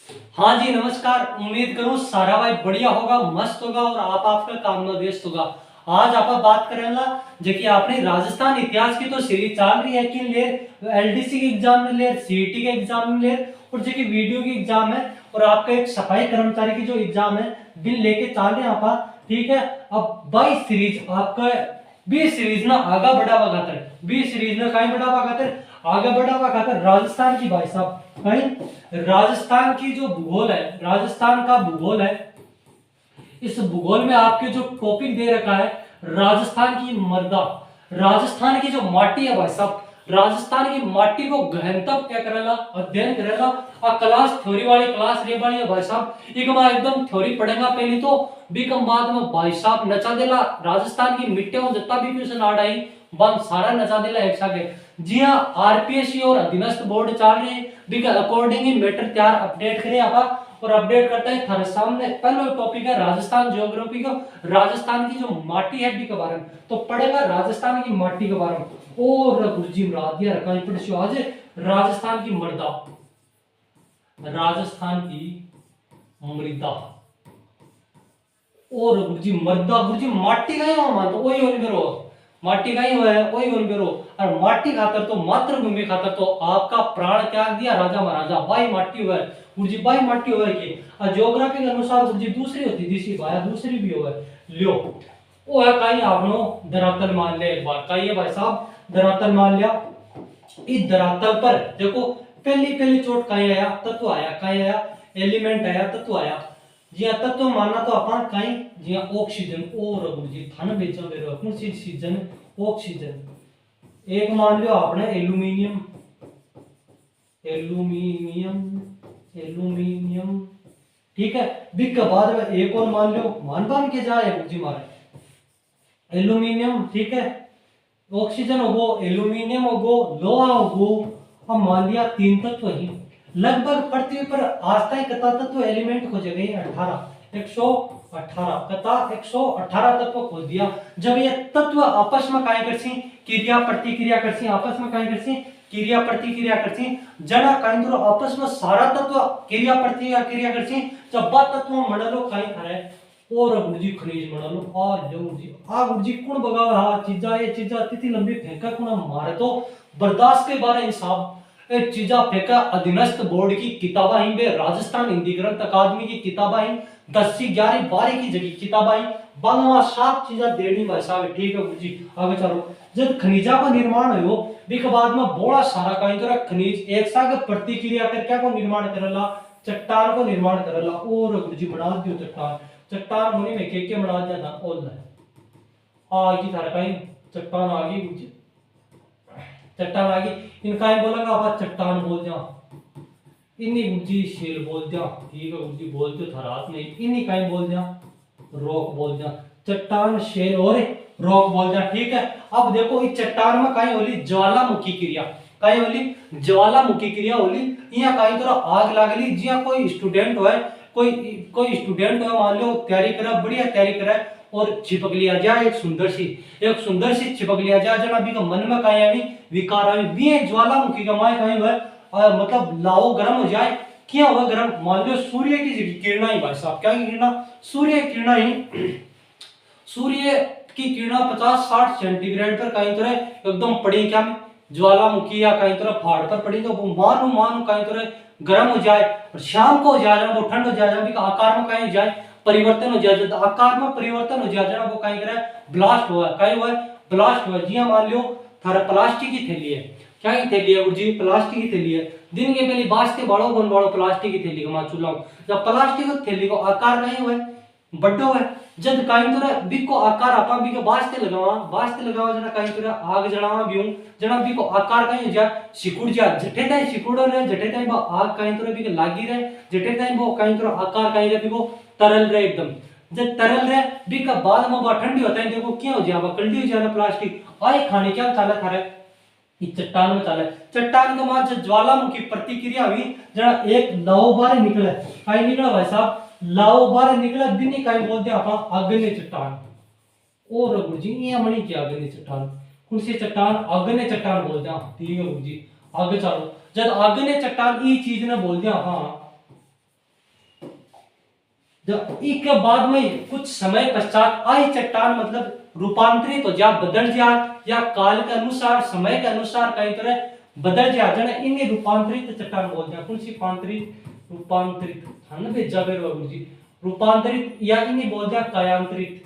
हाँ जी नमस्कार। उम्मीद करूं सारा भाई बढ़िया होगा, मस्त होगा और आप आपका काम में व्यस्त होगा। आज आप बात करेंगे जो कि आपने राजस्थान इतिहास की तो सीरीज चल रही है कि ले एलडीसी के एग्जाम में ले, सीईटी के एग्जाम में ले और जो कि वीडियो की एग्जाम है और आपका एक सफाई कर्मचारी की जो एग्जाम है बिल लेके चल रहे हैं आप। ठीक है, अब 22 सीरीज आपका 20 सीरीज ना आगा बढ़ावा खातर 20 सीरीज ना कहीं बढ़ावा खातर आगे बढ़ावा खातर राजस्थान की भाई साहब कहीं राजस्थान की जो भूगोल है, राजस्थान का भूगोल है, इस भूगोल में आपके जो टॉपिक दे रखा है राजस्थान की मृदा, राजस्थान की जो माटी है भाई साहब, राजस्थान की माटी को गहनता क्या करेला अध्ययन करेला। और क्लास थ्योरी वाली क्लास रे वाली है भाई साहब, एक बार एकदम थ्योरी पढ़ेगा पहले तो बीकम बाद में भाई साहब नचा देला राजस्थान की मिट्टी में जितना भी क्वेश्चन आ रही बन सारा नचा देला एक साथ। जी हाँ, आरपीएससी और अधीनस्थ बोर्ड चल रहे हैं बिका अकॉर्डिंग ही मैटर तैयार अपडेट करें आप और अपडेट करते हैं थारे सामने। पहला टॉपिक है राजस्थान ज्योग्राफी का, राजस्थान की जो माटी है के बारे में तो पढ़ेगा राजस्थान की माटी के बारे में और गुरुजी मुराद दिया रखा पढ़ आज राजस्थान की मृदा, राजस्थान की मृदा और गुरुजी मृदा गुरुजी माटी का ही मान तो वही होने करो, माटी का ही हुआ है वही होने करो। और माटी खातर तो मातृभूमि खातर तो आपका प्राण त्याग दिया राजा महाराजा बाई माटी हुआ है गुरुजी, बाई माटी हुआ है कि और ज्योग्राफी के अनुसार गुरुजी दूसरी होती थी भाया दूसरी भी हुआ है लियो वो है कहीं आपनो धरातल मान लिया एक बार कहीं है भाई साहब धरातल मान लिया। इस धरातल पर देखो पहली पहली चोट कहीं आया तत्व आया, कहीं आया एलिमेंट आया तत्व आया। जी हाँ, तत्व मानना तो अपन कहीं जी हाँ ऑक्सीजन और गुरुजी थन बेचा मेरे कौन सी सीजन ऑक्सीजन। एक मान लो आपने एल्यूमिनियम, एल्यूमिनियम एल्यूमिनियम ठीक है। बिग के बाद में एक और मान लो मान के जाए गुरुजी मारे एल्यूमिनियम ठीक है, ऑक्सीजन होगो एल्यूमिनियम होगो लोहा होगो। हम मान लिया तीन तत्व ही लगभग पृथ्वी पर आज तक कता तत्व एलिमेंट खोजे गए 18 118 कता 118 तत्व खोज दिया। जब ये तत्व आपस में काय करसी क्रिया प्रतिक्रिया करसी, आपस में काय करसी क्रिया प्रतिक्रिया करसी जना काय तो आपस में सारा तत्व क्रिया प्रतिक्रिया करसी जब बात तत्व मंडलो काय करे और गुरुजी खनिज मना लो आ लो गुरुजी आ गुरुजी कौन बगाव हा चीजा ये चीजा इतनी लंबी फेंका कौन मारे तो बर्दाश्त के बारे हिसाब ए चीजा फेंका अधीनस्थ बोर्ड की किताबा ही बे राजस्थान हिंदी ग्रंथ अकादमी की किताबा ही 10 सी 11 12 की जगह किताबा ही बालवा सात चीजा देनी भाई साहब ठीक है गुरुजी। आगे चलो जब खनिजा का निर्माण हो बिक बाद में बड़ा सारा कहीं तो खनिज एक साथ प्रतिक्रिया कर क्या को निर्माण करला चट्टान को निर्माण करला और गुरुजी बना दियो चट्टान। चट्टान होने में के बना दिया था ओल है आगी थारा कहीं चट्टान आ गई गुरुजी, चट्टान आ गई इनका ही बोलेगा आप चट्टान बोल जा इन्हीं गुरुजी शेल बोल जा ठीक है गुरुजी बोलते थरात नहीं इन्हीं का ही बोल जा रॉक बोल जा चट्टान शेल और रॉक बोल जा ठीक है। अब देखो इस चट्टान में कहीं होली ज्वालामुखी क्रिया, कहीं होली ज्वालामुखी क्रिया होली यहाँ कहीं थोड़ा आग लागली जिया कोई स्टूडेंट हो कोई कोई स्टूडेंट हो मान लो तैयारी करा बढ़िया तैयारी करा और चिपक लिया जाए एक सुंदर सी चिपक लिया जाए जना भी का मन में कहीं आवी विकार आवी भी ज्वालामुखी का माय कहीं हुआ मतलब लाओ गर्म हो जाए क्या हुआ गर्म मान लो सूर्य की किरणा ही भाई साहब क्या की किरणा सूर्य की किरणा ही सूर्य की किरणा 50-60 सेंटीग्रेड पर कहीं तरह एकदम पड़ी क्या में ज्वालामुखी या कहीं तरह पहाड़ पर पड़ी तो मानो कहीं तरह गर्म हो जाए और शाम को हो जाए वो ठंड हो जाए जब आकार में कहीं हो जाए परिवर्तन हो जाए आकार में परिवर्तन हो जाए वो कहीं करे ब्लास्ट हुआ कहीं हुआ ब्लास्ट हुआ। जी हाँ, मान लो थारा प्लास्टिक की थैली है क्या की थैली है गुरुजी प्लास्टिक की थैली है दिन के पहले बास्ते बाड़ो बन बाड़ो प्लास्टिक की थैली को चूल्हा जब प्लास्टिक की थैली को आकार कहीं हुआ बड्डो है जब कहीं तो बिक को आकार आपा बिक बास्ते लगावा जना कहीं तो आग जलावा बिऊ जना बिक को आकार कहीं हो जा सिकुड़ जा जठे ताई सिकुड़ो ने जठे ताई बा आग कहीं तो बिक लागी रहे जठे ताई वो कहीं तो आकार कहीं रे बिको तरल रहे एकदम जब तरल रहे बिक बाद में बा ठंडी होता है देखो क्या हो जाए कल्टी हो जाए प्लास्टिक आई खाने क्या चाला थारे इस चट्टान में चाले चट्टान के बाद ज्वालामुखी प्रतिक्रिया हुई जना एक लौ बार निकले कहीं निकला भाई साहब लाओ बार निकला दिन कहीं बोलते आप अग्नि चट्टान और गुरुजी ये मणि की अग्नि चट्टान कौन सी चट्टान अग्नि चट्टान बोलते हैं ठीक है गुरुजी। आगे चलो जब अग्नि चट्टान ये चीज ने बोल दिया हाँ जब इसके बाद में कुछ समय पश्चात आई चट्टान मतलब रूपांतरित हो जा, बदल जा, या काल के अनुसार समय के अनुसार कई तरह बदल जा, जने इन्हें रूपांतरित चट्टान बोलते हैं। कौन सी रूपांतरित है ना भेजा जी, रूपांतरित या इन्हें बोलते हैं कायांतरित,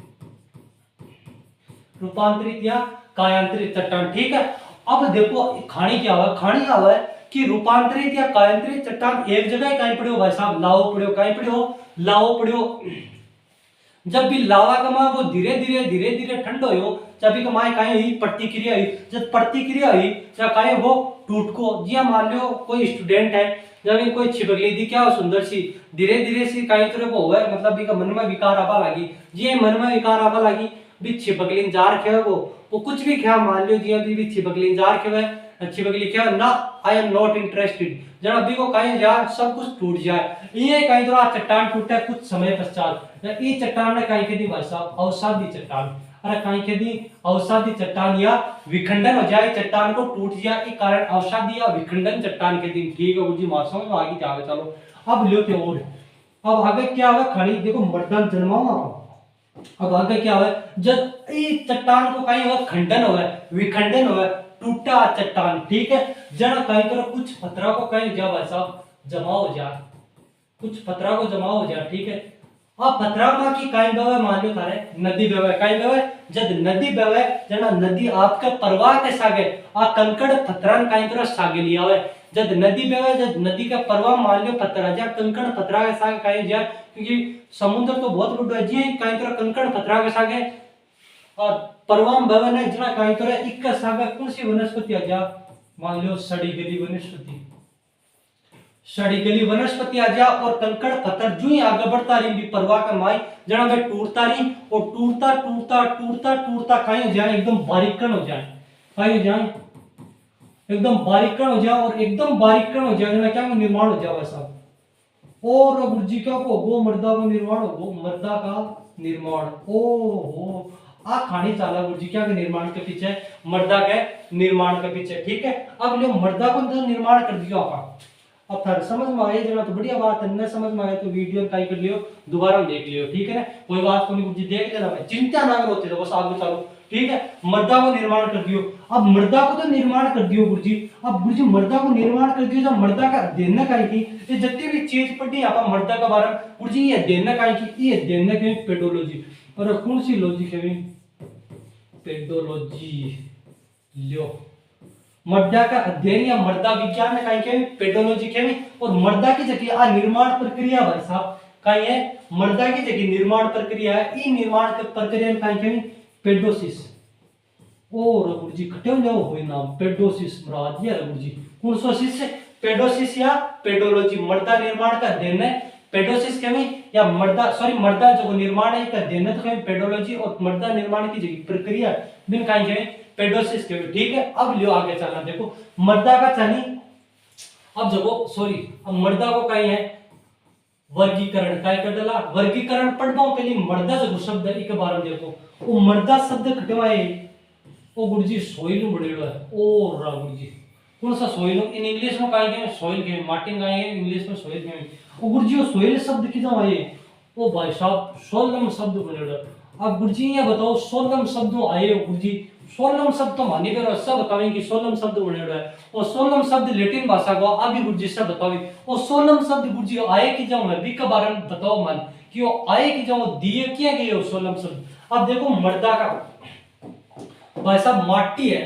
रूपांतरित या कायांतरित चट्टान। ठीक है, अब देखो खानी क्या हुआ, खानी क्या हुआ है कि रूपांतरित या कायांतरित चट्टान एक जगह कहीं पड़े हो भाई साहब, लाओ पड़े हो, कहीं पड़े हो, लाओ पड़े हो। जब भी लावा कमा वो धीरे धीरे ठंडो हो, जब भी कमाए कहीं हुई प्रतिक्रिया हुई, जब प्रतिक्रिया हुई जब कहीं वो टूट को, जी मान लो कोई स्टूडेंट है, जब इन कोई छिपकली दी क्या सुंदर सी, धीरे सी कहीं तरह वो हुआ है, मतलब भी मन में विकार आवा लगी, जी मन में विकार आवा लगी, भी छिपकली जार खे वो कुछ भी क्या मान लो जी, अभी भी छिपकली जार खे छिपकली क्या ना, आई एम नॉट इंटरेस्टेड, जब अभी को कहीं जाए सब कुछ टूट जाए, ये कहीं तो चट्टान टूटा कुछ समय पश्चात, ये चट्टान ने कहीं के दी भाई साहब अवसादी चट्टान, अरे कहीं के दी अवसादी चट्टान या विखंडन हो जाए, चट्टान को टूट जाए, इस कारण अवसादी या विखंडन चट्टान के दिन। ठीक है गुरुजी मार समझ में आगे क्या है, चलो अब लेते और अब आगे क्या हुआ, खड़ी देखो मर्दन जन्माओ, अब आगे क्या हुआ, जब इस चट्टान को कहीं हुआ खंडन हुआ, विखंडन हुआ, टूटा चट्टान। ठीक है, जन कहीं तरह कुछ पत्थर को कहीं जा भाई साहब जमा हो जा, कुछ पत्थर को जमा हो जा। ठीक है, अब पत्थर में की कहीं बवे मान लो थारे नदी बवे, कहीं बवे जब नदी बवे, जना नदी आपके प्रवाह के सागे आ कंकड़ पत्थरन कहीं तरह सागे लिया हुआ, जब नदी बवे, जब नदी का प्रवाह मान लो पत्थर जा कंकड़ पत्थर के सागे कहीं जा, क्योंकि समुद्र तो बहुत बड़ा है जी, कहीं तरह कंकड़ पत्थर के सागे और परवाम भवन है जना कहीं तरह इक्का सागा कौन सी वनस्पति आ जा, मान लो सड़ी गली वनस्पति, सड़ी गली वनस्पति आ जा, और कंकड़ पत्थर जो ही आगे बढ़ता रही भी परवाह का माई जना में टूटता रही, और टूटता टूटता टूटता टूटता कहीं हो जाए एकदम बारीकन हो जाए, कहीं हो जाए एकदम बारीकन हो जाए, और एकदम बारीकन हो जाए जना क्या निर्माण हो जाए वैसा, और गुरुजी का को वो मर्दा का निर्माण हो, वो मर्दा का निर्माण, ओ हो आ खानी चाला गुरुजी क्या के निर्माण के पीछे, मर्दा के निर्माण के पीछे। ठीक है, अब लो मर्दा को तो निर्माण कर दिया आपा, अब थारे समझ में आए जना तो बढ़िया बात है, न समझ में आए तो वीडियो काई कर लियो दोबारा देख लियो। ठीक है ना, कोई बात को नहीं गुरुजी देख लेना, चिंता ना करो, तो बस आगे चलो। ठीक है, मर्दा को निर्माण कर दियो, अब मर्दा को तो निर्माण कर दियो गुरुजी, अब गुरुजी मर्दा को निर्माण कर दियो, जब मर्दा का अध्ययन न कहीं की, ये जितनी भी चीज पढ़ी आप मर्दा का बारे में गुरुजी ये अध्ययन न कहीं की, ये अध्ययन न कहीं पेडोलॉजी, और कौन सी लॉजी कहीं पेडोलॉजी लियो, मर्दा का अध्ययन या मर्दा विज्ञान में कहीं के पेडोलॉजी के में, और मर्दा की जगह निर्माण प्रक्रिया भाई साहब कहीं है, मर्दा की जगह निर्माण प्रक्रिया है, ई निर्माण प्रक्रिया में कहीं के पेडोसिस, और गुरुजी खटे हो नाम पेडोसिस मराद या गुरुजी कौन सा सिस पेडोसिस या पेडोलॉजी, मर्दा निर्माण का अध्ययन है, पेडोसिस के में या मर्दा सॉरी मर्दा जो निर्माण है का अध्ययन है तो कहीं पेडोलॉजी, और मर्दा निर्माण की जगह प्रक्रिया बिन कहीं के पेडोसिस के। ठीक है, अब लियो आगे चलना, देखो मर्दा का चली, अब जब सॉरी अब मर्दा को कहीं है वर्गीकरण काय कर डाला, वर्गीकरण पढ़ना पहले मर्दा जो शब्द है के बारे में देखो, वो मर्दा शब्द खटवाए ओ गुरुजी सोइल बड़ेड़ो है, ओ रा गुरुजी कौन सा सोइल, इन इंग्लिश में काय के सोइल के मार्टिन का है इंग्लिश में सोइल के, ओ गुरुजी वो सोइल शब्द किधर आए, ओ भाई साहब सोलम शब्द बड़ेड़ो, अब गुरुजी ये बताओ सोलम शब्द आए गुरुजी, सोलम शब्द तो मानी करो सब बतावें कि सोलम शब्द बनेड़ो है, और सोलम शब्द लैटिन भाषा को अभी गुरुजी से बताओ, और सोलम शब्द गुरुजी आए कि जाओ मैं भी के बारे में बताओ मन कि वो आए कि जाओ दिए किया गए हो सोलम शब्द। अब देखो मर्दा का भाई साहब माटी है,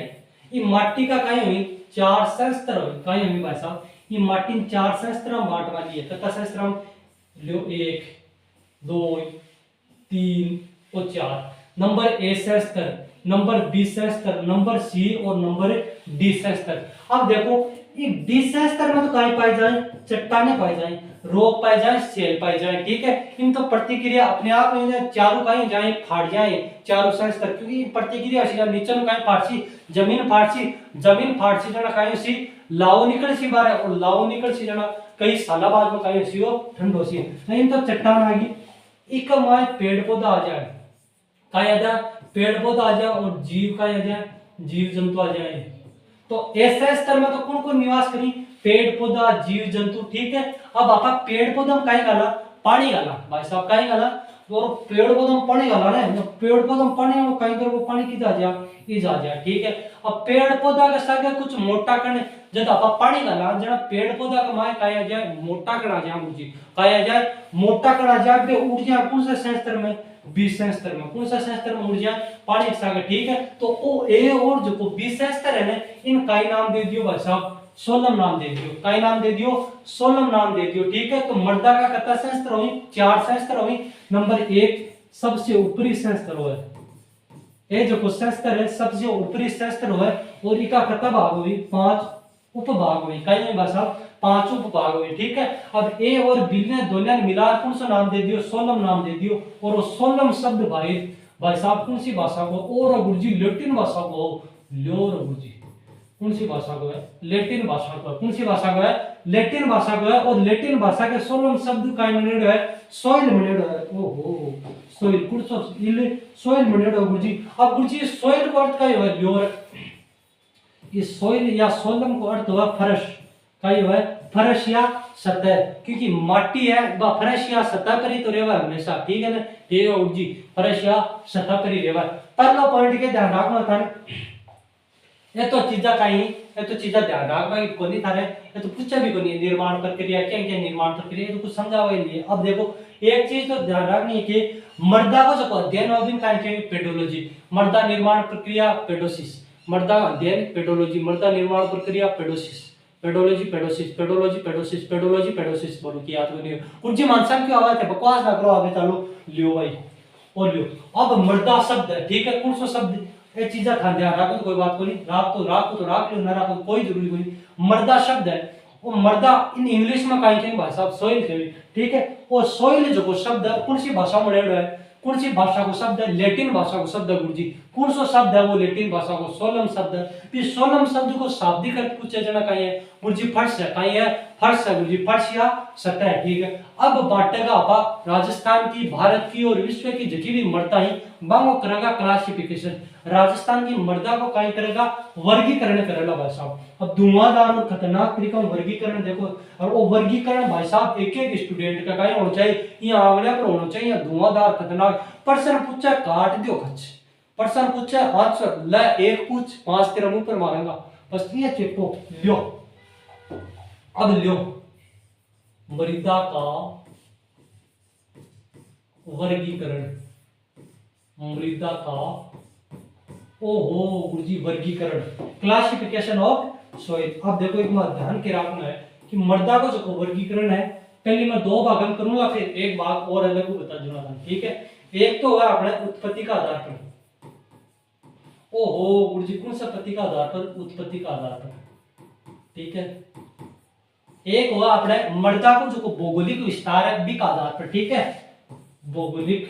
ये माटी का कहीं हुई चार सहस्त्र कहीं हुई भाई साहब, ये माटी चार सहस्त्र बांट वाली है, तथा सहस्त्र लो 1 2 3 और 4, नंबर ए सहस्त्र, नंबर बी सहस्त्र, नंबर सी और नंबर डी सहस्त्र। अब देखो ये डी सहस्त्र में तो कहीं पाई जाए चट्टाने पाई जाए, रोक पाई जाए, सेल पाई जाए। ठीक है, इन तो प्रतिक्रिया अपने आप में चारों कहीं जाए फाड़ जाए चारों सहस्त्र, क्योंकि प्रतिक्रिया नीचे कहीं फाड़सी जमीन फाड़सी जना कहीं सी लाओ निकल सी बार, और लाओ निकल सी जना कई साल बाद में कहीं सी हो ठंडो सी, नहीं तो चट्टान आ गई, एक माए पेड़ पौधा आ जाए, कहीं आ जाए पेड़ पौधा आ जाए, और जीव का आ जाए जीव जंतु आ जाए, तो ऐसे स्तर में तो कौन कौन निवास करी पेड़ पौधा जीव जंतु। ठीक है, अब आपा पेड़ पौधा में कहीं गाला पानी गाला भाई साहब, कहीं गाला और पेड़ पौधों में पानी गाला ना, पेड़ पौधों में पानी वो कहीं पर वो पानी की जा जा ई जा जा, ठीक है। अब पेड़ पौधा के सागे कुछ मोटा करने जब आप पानी गाला जरा पेड़ पौधा का माय काया जाए मोटा करा जाए मुझे काया जाए मोटा करा जाए बे ऊर्जा कौन से सेंसर में 20 सेंसर में कौन सा सेंसर में ऊर्जा पानी के सागे, ठीक है। तो ओ ए और जो को 20 सेंसर है ना इन का नाम दे दियो भाई साहब सोलम नाम दे दियो, का नाम दे दियो सोलम नाम दे दियो, ठीक है। तो मर्दा का कितना सेंसर हुई 4 सेंसर हुई। नंबर 1 सबसे ऊपरी सेंसर हुआ ये जो को सेंसर है सबसे ऊपरी सेंसर हुआ और इका कितना भाग हुई 5 उपभाग हुई, कई नहीं भाई साहब 5 उपभाग हुई, ठीक है। अब ए और बी ने दोनों मिला कौन सा नाम दे दियो सोलम नाम दे दियो। और वो सोलम शब्द भाई साहब कौन सी भाषा को और गुरुजी लैटिन भाषा को ल्योर गुरुजी कौन सी भाषा को है लैटिन भाषा को, कौन सी भाषा को है लैटिन भाषा को है। और लैटिन भाषा के सोलम शब्द का मिनेड है सोइल मिनेड है, ओहो सोइल कुछ इल सोइल मिनेड है गुरुजी। अब गुरुजी सोइल का अर्थ क्या है ल्योर, इस सोइल या सोलम को अर्थ हुआ फर्श का है फर्श या सतह, क्योंकि माटी है वह फर्श या सतह पर ही तो रहेगा हमेशा, ठीक है ना। ये गुरुजी फर्श या सतह पर ही रहेगा। पहला पॉइंट के ध्यान रखना था ये तो चीजा कहीं ये तो चीजा ध्यान रखना को नहीं था ये तो पूछा भी को नहीं निर्माण प्रक्रिया क्या क्या निर्माण प्रक्रिया तो कुछ समझा हुआ नहीं है। अब देखो एक चीज तो ध्यान रखनी है कि मर्दा को जो अध्ययन अध्ययन का पेडोलॉजी मर्दा निर्माण प्रक्रिया पेडोसिस, मर्दा अध्ययन पेडोलॉजी मर्दा निर्माण प्रक्रिया पेडोसिस, पेडोलॉजी पेडोसिस पेडोलॉजी पेडोसिस पेडोलॉजी पेडोसिस बोलो कि याद नहीं कुछ जी मानसा क्यों आवाज है बकवास ना करो आगे चलो लियो भाई और लियो। अब मर्दा शब्द है, ठीक है। कौन सा शब्द ये चीजा ध्यान रखो तो कोई बात को नहीं राख लो ना राखो कोई जरूरी कोई नहीं। मर्दा शब्द है वो मर्दा इन इंग्लिश में कहीं कहीं भाई साहब सोइल के, ठीक है। वो सोइल जो शब्द है कौन सी भाषा में है कौन सी भाषा को शब्द है लैटिन भाषा को शब्द है गुरुजी। कौन सा शब्द है वो लैटिन भाषा को सोलम शब्द है। इस सोलम शब्द को शाब्दिक अर्थ पूछे जाना कहीं है गुरुजी फर्श है, कहीं है फर्श है गुरुजी फर्श या सतह, ठीक है। अब बांटेगा आप राजस्थान की भारत की और विश्व की जितनी भी मर्दा ही बांगो करेगा क्लासिफिकेशन, राजस्थान की मर्दा को कहीं करेगा वर्गीकरण करेगा भाई साहब। अब धुआंधार और खतरनाक तरीका वर्गीकरण देखो और वो वर्गीकरण भाई साहब एक एक स्टूडेंट का कहीं होना चाहिए यहाँ आंगलिया पर होना चाहिए धुआंधार खतरनाक। प्रश्न पूछा काट दियो खच, प्रश्न पूछा आंसर ले एक पूछ 5 तेरा मुंह पर मारेगा बस ये चेपो लियो। अब लियो मृदा का वर्गीकरण, मृदा का ओहो गुरुजी वर्गीकरण क्लासिफिकेशन ऑफ सॉइल। अब देखो एक बात ध्यान के रखना है कि मृदा का जो वर्गीकरण है पहले मैं 2 भाग में करूंगा फिर एक भाग और अलग को बता दूंगा, ठीक है। एक तो है अपने उत्पत्ति का आधार पर, ओहो गुरुजी कौन सा उत्पत्ति का आधार पर उत्पत्ति का आधार पर, ठीक है। एक हुआ अपने मृदा को जो भौगोलिक विस्तार है बी का आधार पर, ठीक है भौगोलिक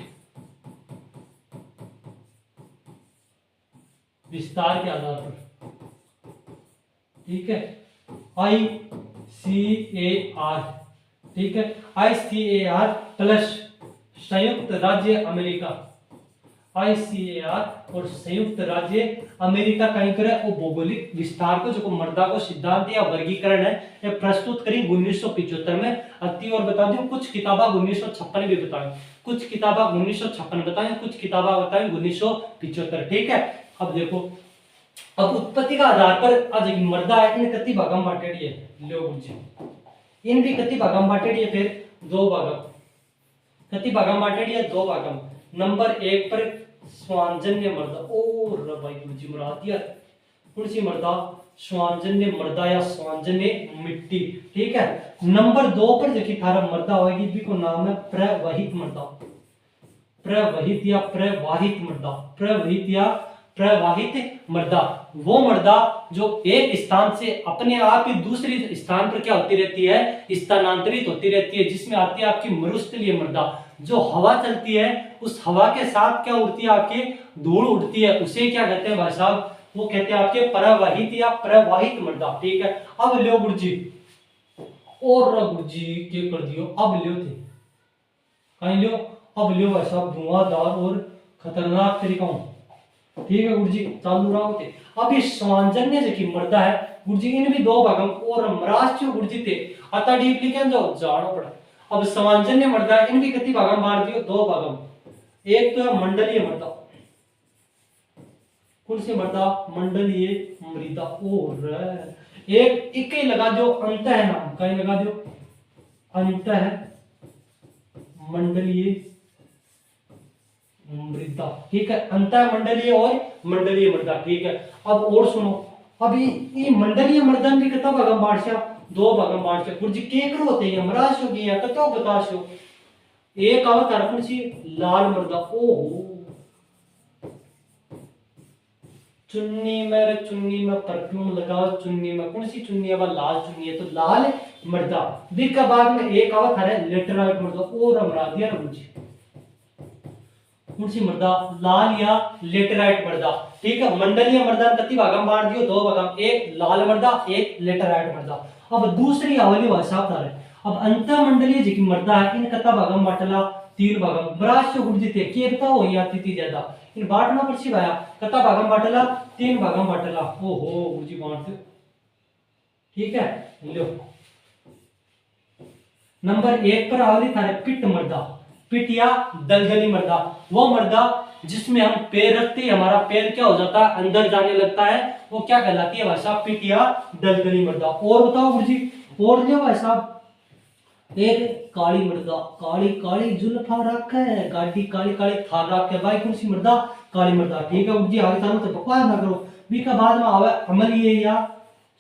विस्तार के आधार पर, ठीक है ICAR, ठीक है ICAR प्लस संयुक्त राज्य अमेरिका, ICAR और संयुक्त राज्य अमेरिका कहीं करे वो भौगोलिक विस्तार को जो मर्दा को सिद्धांत या वर्गीकरण है ये प्रस्तुत करी 1975 में। अति और बता दूं कुछ किताबा 1956 भी बताएं, कुछ किताबा 1956 बताएं, कुछ किताबा बताएं 1975, ठीक है। अब देखो अब उत्पत्ति का आधार पर आज एक मर्दा है इन कति भागम बांटेड़ी है लो गुरुजी इन भी कति भागम बांटेड़ी है फिर 2 भागम कति भागम बांटेड़ी है 2 भागम। नंबर 1 पर स्वानजन्य मर्दा और भाई गुरुजी मुराद दिया कौन सी मर्दा स्वानजन्य मर्दा या स्वानजन्य मिट्टी, ठीक है। नंबर 2 पर देखिए थारा मर्दा होगी भी को नाम है प्रवाहित मर्दा, प्रवाहित या प्रवाहित मर्दा, प्रवाहित या प्रवाहित मर्दा वो मर्दा जो एक स्थान से अपने आप ही दूसरी स्थान पर क्या होती रहती है स्थानांतरित होती रहती है, जिसमें आती है आपकी मरुस्थलीय मर्दा जो हवा चलती है उस हवा के साथ क्या उड़ती है आपकी धूल उड़ती है उसे क्या कहते हैं भाई साहब वो कहते हैं आपके प्रवाहित या प्रवाहित मर्दा, ठीक है। अब लियो गुरुजी और गुरुजी के कर दियो अब लियो थे कहीं लियो अब लियो भाई साहब धुआंधार और खतरनाक तरीका, ठीक है गुरुजी चालू रहा होते। अब इस स्वांजन्य जो मर्दा है गुरुजी इन भी 2 भागम और मराज जो गुरुजी थे अता डीप लिखे जो जानो पड़ा अब समांजन्य मृदा इनकी कितनी भागम बांट दियो, दो भागम। एक तो है मंडलीय मृदा, कौन सी मृदा, मंडलीय मृदा। और एक एक ही लगा दो, अंत है नाम, कहीं लगा दो अंत है मंडलीय मृदा, ठीक है, अंत मंडलीय और मंडलीय मृदा, ठीक है। अब और सुनो, अभी ये मंडलीय मृदा भी कितना भागम बांट से, दो भागम बांट से। गुरुजी केकर होते हैं, मराशो की है कतो बताशो। एक आवत है सी लाल मृदा, ओहो चुन्नी में परफ्यूम लगाओ, चुन्नी में कौन सी चुन्नी है, लाल चुन्नी है, तो लाल मृदा। बी का बाद में एक आवत है लेटराइट मृदा, और हमरा दिया ना गुरुजी, कौन सी मृदा, लाल या लेटराइट मृदा, ठीक है। मंडलीय मृदा कितनी भागम बांट दियो, दो भागम, एक लाल मृदा एक लेटराइट मृदा। अब दूसरी आवली भाषा बता रहे, अब अंत मंडलीय जी मृदा है इन कितना भागम बांटला, तीन भागम। बराश गुरुजी थे के बता हो या तिथि ज्यादा इन बांटना पड़सी भाया, कितना भागम बांटला, तीन भागम बांटला। ओहो गुरुजी बांट दो, ठीक है। लो नंबर एक पर आवली था पिट मृदा, पिट या दलदली मृदा, वो मृदा जिसमें हम पैर रखते हैं, हमारा पैर क्या हो जाता है, अंदर जाने लगता है, वो क्या कहलाती है भाषा, पिट या दलदली मृदा। और बताओ गुरुजी, और जो भाषा एक काली मृदा, काली काली जुल्फा रखा है, गाड़ी काली काली थार रखा है, भाई कौन सी मृदा, काली मृदा, ठीक है गुरुजी। आगे चलो तो बकवास ना करो। बी का बाद में आवे अम्लीय या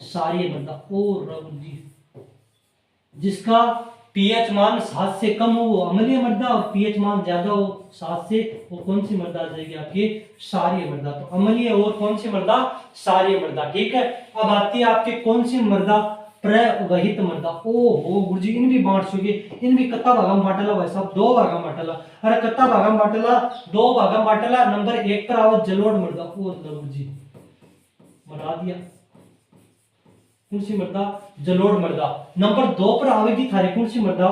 क्षारीय मृदा, और गुरुजी जिसका पीएच मान 7 से कम हो वो अम्लीय मृदा, और पीएच मान ज्यादा हो 7 से, वो कौन सी मृदा आ जाएगी आपकी, क्षारीय मृदा। तो अम्लीय और कौन सी मृदा, क्षारीय मृदा, ठीक है। अब आती है आपकी कौन सी मृदा, प्रवहित मृदा। ओहो गुरुजी इन भी बांट चुके, इन भी कत्ता भागम बांटला भाई साहब, दो भागम बांटला। अरे कत्ता भागम बांटला, दो भागम बांटला। नंबर एक पर आओ जलोढ़ मृदा, ओ गुरुजी बना दिया, कौन सी मृदा, जलोढ़ मृदा। नंबर दो पर आवेगी थारी कौन सी मृदा,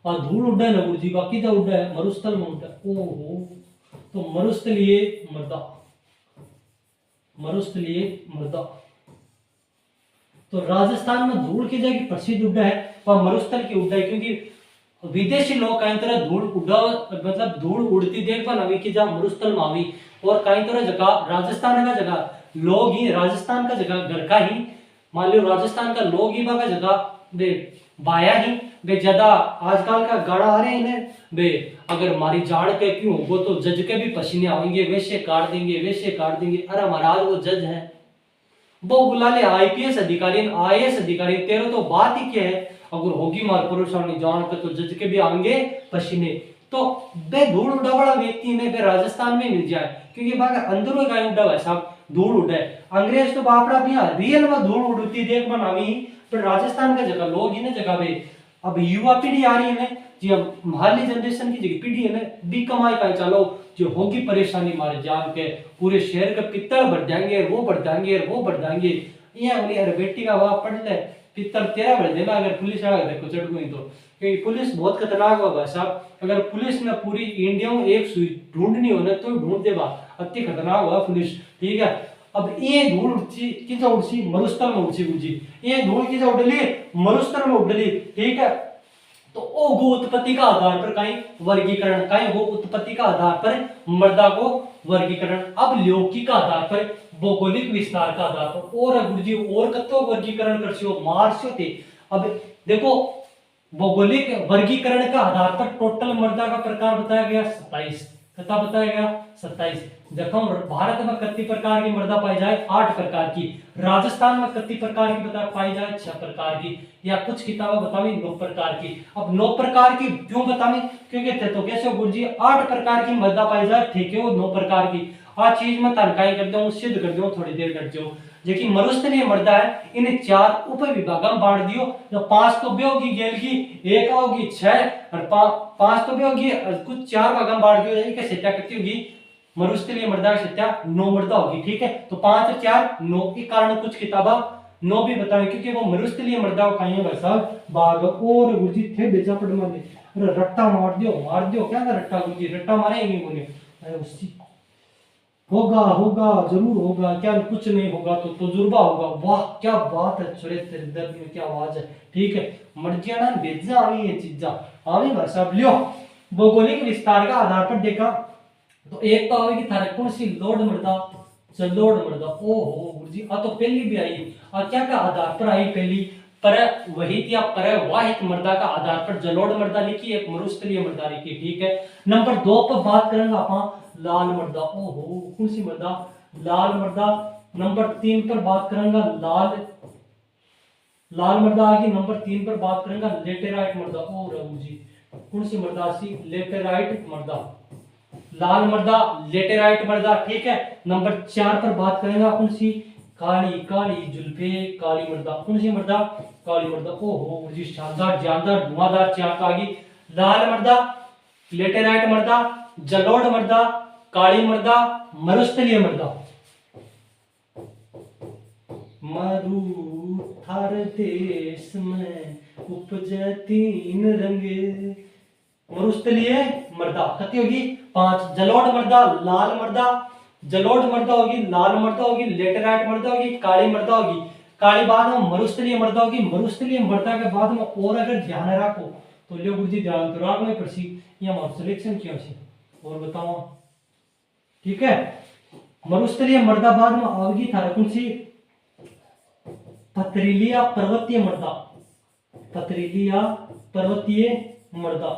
और धूल उड्डा है ना गुरुजी, बाकी तो उड्डा है, मरुस्थल में उड्डा है। ओहो तो मरुस्थलीय मृदा, मरुस्थलीय मृदा। तो राजस्थान में धूल की जगह प्रसिद्ध उड्डा है वह मरुस्थल की उड्डा है, क्योंकि विदेशी लोग कई तरह धूल उड्डा मतलब धूल उड़ती देख पर नवी की जा मरुस्थल में आवी, और कई तरह जगह राजस्थान का जगह लोग ही, राजस्थान का जगह घर का ही, मान लो राजस्थान का लोग ही बाबा जगह बे बाया ही बे ज्यादा आजकल का गाड़ा आ रहे हैं बे, अगर हमारी जाड़ के क्यों वो तो जज के भी पसीने आएंगे, वैसे काट देंगे वैसे काट देंगे। अरे महाराज वो जज है, वो बुला ले आईपीएस अधिकारी आईएएस अधिकारी, तेरे तो बात ही क्या है, अगर होगी मार परेशानी जान के तो जज के भी आएंगे पसीने। तो बे धूल उड़ा वाला व्यक्ति ने बे राजस्थान में मिल जाए, क्योंकि बाग अंदर का उड़ा है साहब धूल उड़े। अंग्रेज तो बापड़ा भी रियल में धूल उड़ती देख बनावी, पर राजस्थान का जगह लोग ही ना जगह बे। अब युवा पीढ़ी आ रही है ना जी, अब हाली जनरेशन की जो पीढ़ी है ना बी कमाई का चलो जो होगी परेशानी मारे जान के, पूरे शहर का पित्तल भर जाएंगे, वो भर जाएंगे, वो भर जाएंगे। ये बोली अरे बेटी का वाह पढ़ ले पित्तल तेरा भर देना अगर पुलिस आ गए कुचड़ गई तो, क्योंकि पुलिस बहुत खतरनाक होगा साहब। अगर पुलिस ने पूरी इंडिया में एक सुई ढूंढनी हो ना तो ढूंढ देगा, अति खतरनाक होगा पुलिस, ठीक है। अब ये धूल उड़ची किजा उड़ची मरुस्थल में उड़ची गुजी, ये धूल किजा उड़ली मरुस्थल में उड़ली, ठीक है। तो ओ गो उत्पत्ति का आधार पर कहीं वर्गीकरण, कहीं वो उत्पत्ति का आधार पर मृदा को वर्गीकरण, अब लौकिक का आधार पर भौगोलिक विस्तार का आधार पर, और गुरुजी और कतो वर्गीकरण कर सो मार्च थे। अब देखो भौगोलिक वर्गीकरण का आधार पर टोटल मृदा का प्रकार बताया गया 27, कितना बताया गया 27। देखो भारत में कितनी प्रकार की मृदा पाई जाए, 8 प्रकार की। राजस्थान में कितनी प्रकार की बता पाई जाए, 6 प्रकार की। या कुछ किताबें बतावी 9 प्रकार की। अब 9 प्रकार की क्यों बतावी, क्योंकि थे तो कैसे गुरुजी 8 प्रकार की मृदा पाई जाए, ठीक है वो 9 प्रकार की। आ चीज में तनकाई कर दूं, सिद्ध कर दूं, थोड़ी देर कर दो। लेकिन मरुस्थलीय मृदा है इन्हें 4 उप विभाग में बांट दियो, जो 5 तो बे होगी गेल की, 1 होगी 6 और 5 तो बे होगी, कुछ 4 भाग में बांट दियो जाएगी। कैसे क्या करती होगी मरुस्थलीय मृदा की सत्या 9 मृदा होगी, ठीक है। तो 5 और 4 9 के कारण कुछ किताबा 9 भी बताएं, क्योंकि वो मरुस्थलीय मृदा को कहीं वैसा बाग और गुरुजी थे बेजा पड़ मारे, अरे रट्टा मार दियो क्या कर रट्टा गुरुजी, रट्टा मारेंगे बोले अरे उसी होगा होगा जरूर होगा, क्या कुछ नहीं होगा तो तजुर्बा होगा। वाह क्या बात है छोरे, तेरे दर्द में क्या आवाज है। ठीक है, मर्जिया ना भेजा आवी ये चीजा आवी भाई साहब लियो। भौगोलिक विस्तार का आधार पर देखा तो एक तो आवेगी थारे कौन सी लोड मृदा, जलोढ़ मृदा। ओहो गुरुजी आ तो पहली भी आई। और क्या का आधार पर आई पहली, पर वहित या परवाहित मृदा का आधार पर जलोढ़ मृदा लिखी, एक मरुस्थलीय मृदा लिखी। ठीक है, नंबर 2 पर बात करेंगे आप लाल मृदा। ओहो कौन सी मृदा, लाल मृदा। नंबर 3 पर बात करेंगे लाल लाल मृदा आगे। नंबर 3 पर बात करेंगे लेटेराइट मृदा। ओ रघु जी कौन सी मृदा सी, लेटेराइट मृदा, लाल मृदा, लेटेराइट मृदा। ठीक है, नंबर 4 पर बात करेंगे कौन सी, काली काली जुल्फे काली मृदा। कौन सी मृदा, काली मृदा। ओहो जी शानदार जानदार धुआंधार चार तो आगे, लाल मृदा, लेटेराइट मृदा, जलोढ़ मृदा, काली मृदा, मरुस्थलीय मृदा। मरुथल देश में उपजे तीन रंगे, मरुस्थलीय मृदा कती होगी 5, जलोढ़ मृदा, लाल मृदा, जलोढ़ मृदा होगी, लाल मृदा होगी, लेटेराइट मृदा होगी, काली मृदा होगी। काली बाद में मरुस्थलीय मृदा होगी। मरुस्थलीय मृदा के बाद में और अगर ध्यान रखो तो लियो गुरुजी ध्यान तो राख में प्रसी ये हमारा सिलेक्शन क्यों से और बताओ। ठीक है, मरुस्थलीय मृदा बाद में आवेगी थारा कौन सी, पथरीली या पर्वतीय मृदा, पथरीली या पर्वतीय मृदा,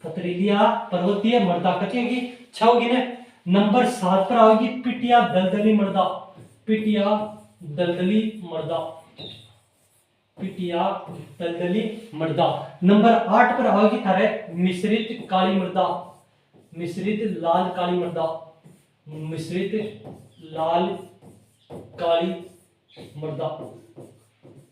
पथरीली या पर्वतीय मृदा कती होगी 6 होगी ने। नंबर 7 पर आएगी पिटिया दलदली मृदा, पिटिया दलदली मृदा, पिटिया दलदली मृदा। नंबर 8 पर आएगी थारे मिश्रित काली मृदा, मिश्रित लाल काली मृदा, मिश्रित लाल काली मृदा,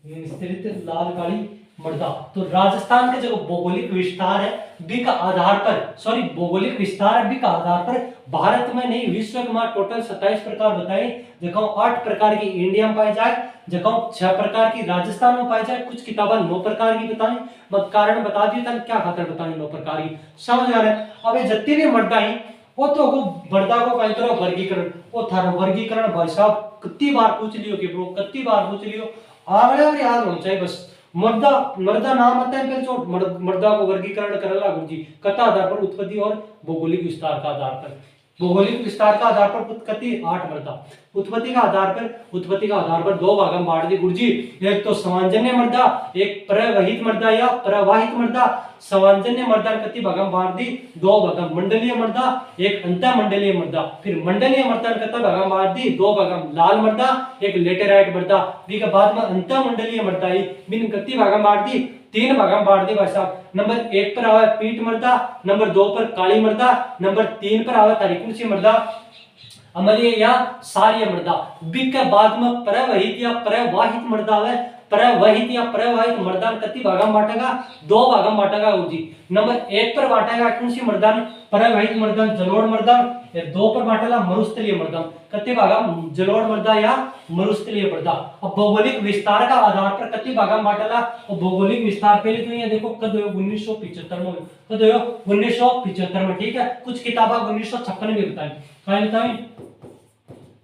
मिश्रित लाल काली मृदा। तो राजस्थान का जो भौगोलिक विस्तार है बी का आधार पर, सॉरी भौगोलिक विस्तार है बी का आधार पर भारत में नहीं विश्व में टोटल 27 प्रकार बताए, जगह 8 प्रकार की इंडिया में पाए जाए, जगह 6 प्रकार की राजस्थान में पाए जाए, कुछ किताबें 9 प्रकार की बताएं। मैं कारण बता दिया था क्या खातर बताएं 9 प्रकार की, समझ आ रहा है। अब ये जितनी भी मृदा है वो तो मृदा को कई तरह वर्गीकरण, वो थारा वर्गीकरण भाई साहब कितनी बार पूछ लियो कि ब्रो, कितनी बार पूछ लियो, आगे और याद होना चाहिए बस। मृदा, मृदा नाम आता है पहले जो मृदा को वर्गीकरण करेला गुरुजी कथा आधार पर, उत्पत्ति और भौगोलिक विस्तार का आधार पर। भौगोलिक विस्तार का आधार पर उत्पत्ति 8 मृदा, उत्पत्ति का आधार पर 2 भाग में बांट दी गुरुजी, एक तो समांजन्य मृदा, एक प्रवाहित मृदा या प्रवाहित मृदा। समांजन्य मृदा कति भाग में बांट दी 2 भाग में, मंडलीय मृदा, एक अंतःमंडलीय मृदा। फिर मंडलीय मृदा कति भाग में बांट दी 2 भाग में, लाल मृदा, एक लेटेराइट मृदा। के बाद में अंतःमंडलीय मृदा ही बिन कति भाग में बांट दी 3 भाग में बांट दी भाई साहब। नंबर 1 पर आवे पीट मृदा, नंबर 2 पर काली मृदा, नंबर 3 पर आवे तारी कौन सी मृदा, अम्लीय या सारीय मृदा। बी के बाद में प्रवाहित या प्रवाहित मृदा है, प्रवाहित या प्रवाहित मृदा कति भाग में बांटेगा 2 भाग में बांटेगा जी। नंबर 1 पर बांटेगा कौन सी मृदा, प्रवाहित मृदा, जलोढ़ मृदा। 2 पर बांटेगा मरुस्थलीय मृदा, कति भाग में जलोढ़ मृदा या मरुस्थलीय मृदा। अब भौगोलिक विस्तार का आधार पर कति भाग में बांटेगा, और भौगोलिक विस्तार पहले तो ये देखो कद 1975 में, कद 1975 में। ठीक है, कुछ किताबें 1956 में बताई, कहां बताई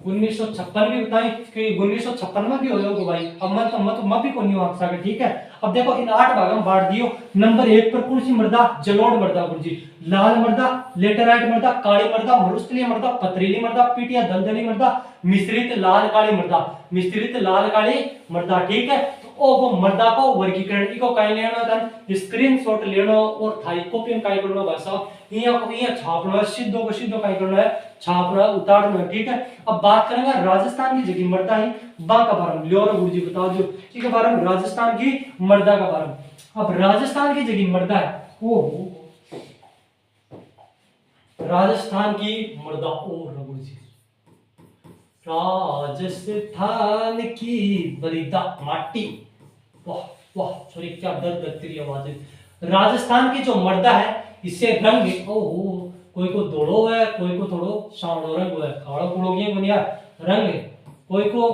1956 भी बताई कि 1956 में भी हो जाओगे भाई। अब मैं भी को नहीं आ सका। ठीक है, अब देखो इन 8 भागों में बांट दियो। नंबर 1 पर कौन सी मृदा, जलोढ़ मृदा गुरुजी, लाल मृदा, लेटेराइट मृदा, काली मृदा, मरुस्थलीय मृदा, पथरीली मृदा, पिटिया दलदली मृदा, मिश्रित लाल काली मृदा, मिश्रित लाल काली मृदा। ठीक है, तो वो मृदा को वर्गीकरण इको काई लेनो था, स्क्रीनशॉट लेनो और थाई कॉपी में काई करनो भाई साहब, ये छापना सीधो को सीधो काई करना है, छापना उतारना है। ठीक है, अब बात करेंगे राजस्थान की जगह मृदा है बा का बारे में, लियो गुरुजी बताओ जो ठीक है बारे में, राजस्थान की मृदा का बारे में। अब राजस्थान की जगह मृदा है, ओ राजस्थान की मृदा, ओ गुरुजी राजस्थान की मृदा माटी, वाह वाह सॉरी क्या दर्द लगती है आवाज। राजस्थान की जो मृदा है इससे रंग ओहो, कोई को धोड़ो है, कोई को थोड़ो सांवड़ो रंग है, कालो कुड़ो की बनिया रंग है, कोई को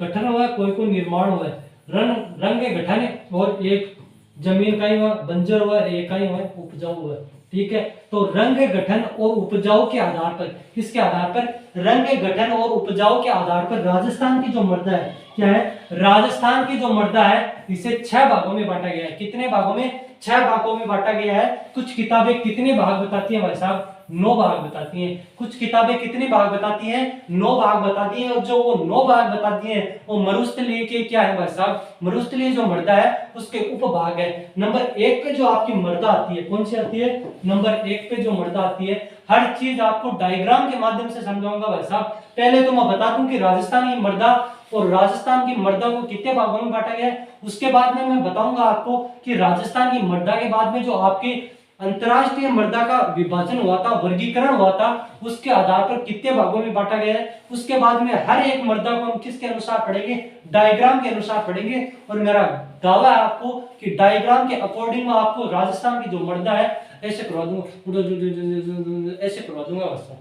गठन हुआ है, कोई को निर्माण हुआ है, रंग के गठन है, और एक जमीन का ही हुआ बंजर हुआ है, एक का ही हुआ उपजाऊ हुआ है। ठीक है। तो रंग गठन और उपजाऊ के आधार पर, किसके आधार पर, रंग गठन और उपजाऊ के आधार पर राजस्थान की जो मृदा है, क्या है, राजस्थान की जो मृदा है इसे 6 भागों में बांटा गया है। कितने भागों में, 6 भागों में बांटा गया है। कुछ किताबें कितने भाग बताती हैं भाई साहब, 9 भाग बताती हैं। कुछ किताबें कितने भाग बताती हैं, 9 भाग बताती हैं। और जो वो 9 भाग बताती हैं वो मरुस्थलीय के क्या है भाई साहब, मरुस्थलीय जो मृदा है उसके उपभाग है। नंबर 1 पे जो आपकी मृदा आती है, कौन सी आती है, नंबर 1 पे जो मृदा आती है, हर चीज आपको डायग्राम के माध्यम से समझाऊंगा भाई साहब। पहले तो मैं बता दूं कि राजस्थान की मृदा और राजस्थान की मृदा को कितने भागों में बांटा गया है। उसके बाद में मैं बताऊंगा आपको कि राजस्थान की मृदा के बाद में जो आपकी अंतरराष्ट्रीय मृदा का विभाजन हुआ था, वर्गीकरण हुआ था, उसके आधार पर कितने भागों में बांटा गया है। उसके बाद में हर एक मृदा को हम किसके अनुसार पढ़ेंगे, डायग्राम के अनुसार पढ़ेंगे। और मेरा दावा है आपको कि डायग्राम के अकॉर्डिंग में आपको राजस्थान की जो मृदा है ऐसे करवा दूंगा, ऐसे करवा दूंगा बस,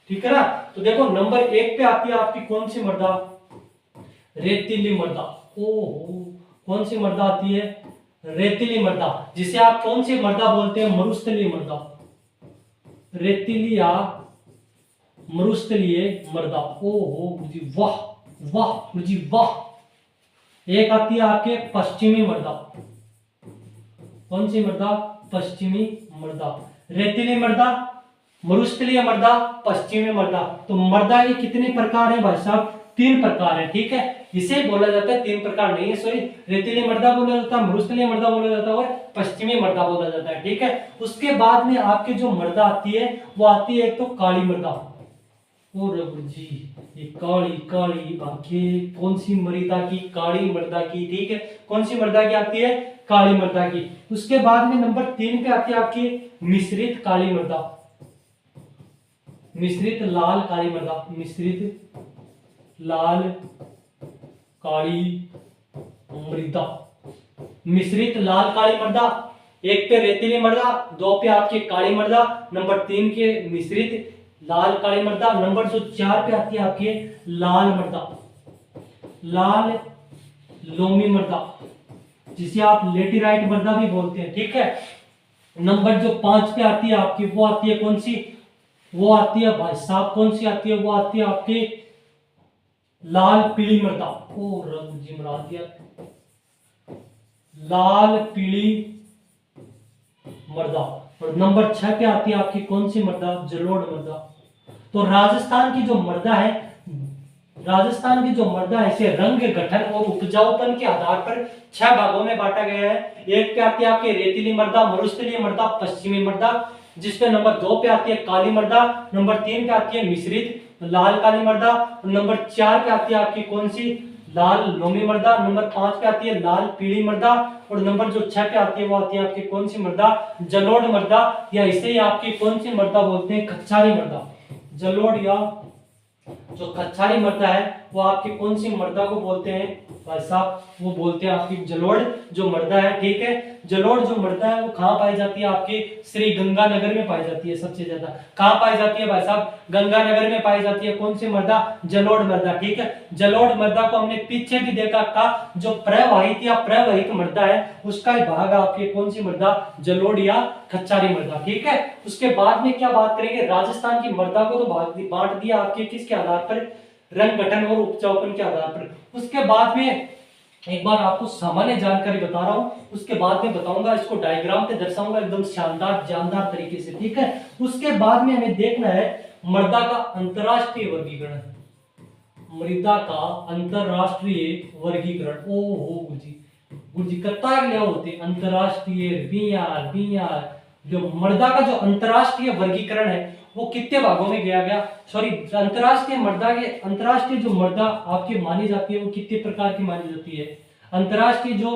ठीक है ना। तो देखो नंबर 1 पे आती है आपकी कौन सी मृदा, रेतीली मृदा। ओहो, कौन सी मृदा आती है, रेतीली मृदा, जिसे आप कौन सी मृदा बोलते हैं, मरुस्थलीय मृदा, रेतीली या मरुस्थलीय मृदा। ओहो जी वाह, वाह जी वाह। एक आती है आपके पश्चिमी मृदा, कौन सी मृदा, पश्चिमी मृदा। रेतीली मृदा, मरुस्थलीय मृदा, पश्चिमी मृदा। तो मृदा के कितने प्रकार हैं भाई साहब, 3 प्रकार है, ठीक है। इसे बोला जाता है, 3 प्रकार नहीं है, सॉरी, रेतीली मृदा बोला जाता है, मरुस्थलीय मृदा बोला जाता है और पश्चिमी मृदा बोला जाता है, ठीक है। उसके बाद में आपकी जो मृदा आती है वो आती है एक तो काली मृदा। ओ रघु जी, ये काली काली आंखें, कौन सी मृदा की, काली मृदा की, ठीक है। कौन सी मृदा की आती है, काली मृदा की। उसके बाद में नंबर 3 पे आती है आपकी मिश्रित काली मृदा, मिश्रित लाल काली मृदा, मिश्रित लाल काली मृदा, मिश्रित लाल काली मृदा। 1 पे रेतीली मृदा, 2 पे आपकी काली मृदा, नंबर 3 के मिश्रित लाल काली मृदा, नंबर जो 4 पे आती है आपकी लाल मृदा, लाल लोमी मृदा, जिसे आप लेटेराइट मृदा भी बोलते हैं, ठीक है। नंबर जो 5 पे आती है आपकी, वो आती है कौन सी, वो आती है भाई साहब, कौन सी आती है, वो आती है आपकी लाल पीली मृदा। ओ रघु जी मरा दिया, लाल पीली मृदा। और नंबर 6 पे आती है आपकी कौन सी मृदा, जलोढ़ मृदा। तो राजस्थान की जो मृदा है, राजस्थान की जो मृदा है इसे रंग गठन और उपजाऊपन के आधार पर 6 भागों में बांटा गया है। 1 पे आती है आपकी रेतीली मृदा, मरुस्थलीय मृदा, पश्चिमी मृदा, जिसपे नंबर 2 पे आती है काली मृदा, नंबर 3 पे आती है मिश्रित लाल काली मृदा, नंबर 4 पे आती है आपकी कौन सी, लाल लोमी मृदा, नंबर 5 पे आती है लाल पीली मृदा, और नंबर जो 6 पे आती है वो आती है आपकी कौन सी मृदा, जलोढ़ मृदा, या इसे ही आपकी कौन सी मृदा बोलते हैं, कच्छारी मृदा। जलोढ़ या जो कच्छारी मृदा है वो आपकी कौन सी मृदा को बोलते हैं भाई साहब, वो बोलते हैं आपकी जलोढ़ जो मृदा है, ठीक है। जलोढ़ जो मृदा है वो कहाँ पाई जाती है, आपके श्री गंगानगर में पाई जाती है। सबसे ज्यादा कहाँ पाई जाती है भाई साहब, गंगानगर में पाई जाती है। कौन सी मृदा, जलोढ़ मृदा, ठीक है। जलोढ़ मृदा को हमने पीछे भी देखा था, जो प्रवाहित या प्रवाहित मृदा है उसका ही भाग आपके कौन सी मृदा, जलोढ़ या कच्छारी मृदा, ठीक है। उसके बाद में क्या बात करेंगे, राजस्थान की मृदा को तो बांट दिया आपके किसके आधार पर, रंग गठन और उपजाऊपन के आधार पर। उसके बाद में एक बार आपको सामान्य जानकारी बता रहा हूं, उसके बाद में बताऊंगा, इसको डायग्राम पे दर्शाऊंगा एकदम शानदार जानदार तरीके से, ठीक है। उसके बाद में हमें देखना है मृदा का अंतरराष्ट्रीय वर्गीकरण, मृदा का अंतरराष्ट्रीय वर्गीकरण। ओहो गुरुजी कत्ता लिया होते अंतरराष्ट्रीय बीआर जो मृदा का जो अंतरराष्ट्रीय वर्गीकरण है वो कितने भागों में किया गया, सॉरी, अंतरराष्ट्रीय मृदा के, अंतरराष्ट्रीय जो मृदा आपकी मानी जाती है वो कितने प्रकार की मानी जाती है। अंतरराष्ट्रीय जो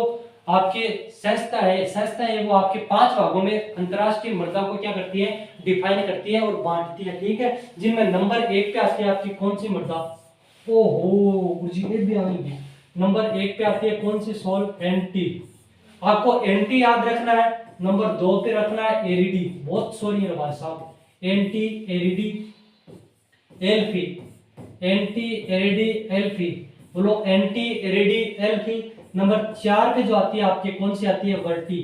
आपके संस्था है वो आपके 5 भागों में अंतरराष्ट्रीय मृदा को क्या करती है, डिफाइन करती है और बांटती है, ठीक है। जिनमें नंबर 1 पे आती है आपकी कौन सी मृदा, ओहो गुरुजी ये भी आएंगे। नंबर 1 पे आती है कौन सी, सोल एंटी, आपको एंटी याद रखना है। नंबर 2 पे रखना है एरिडी, बहुत सॉरी है भाई साहब, एंटी एरिडी एल्फी, एंटी एरिडी एल्फी, बोलो एंटी एरिडी एल्फी। नंबर 4 पे जो आती है आपकी कौन सी आती है, Varti,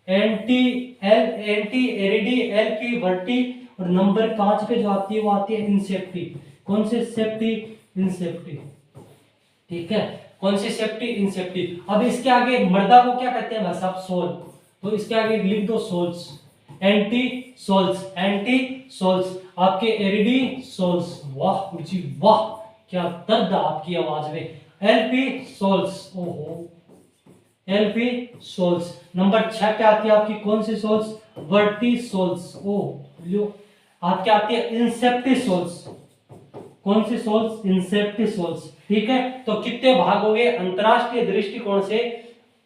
anti L, anti एरिडी, L की वर्टी, और नंबर 5 पे जो आती है वो आती है इनसेप्टी। कौन सी सेफ्टी? इनसेप्टी। ठीक है, कौन सी सेफ्टी? इनसेप्टी। अब इसके आगे मर्दा को क्या कहते हैं भाई साहब? सोल। तो इसके आगे लिख दो souls, anti souls, anti souls, आपके एरिडी सोल्स। वाह जी वाह, क्या दर्द आपकी आवाज में। एलपी सोल्स, ओहो, एलपी सोल्स। नंबर 6 पे आती है आपकी कौन सी सोल्स? वर्टी सोल्स। ओ लो, आपके आती है इंसेप्टी सोल्स। कौन सी सोल्स? इंसेप्टी सोल्स। ठीक है, तो कितने भाग हो गए अंतरराष्ट्रीय दृष्टिकोण से?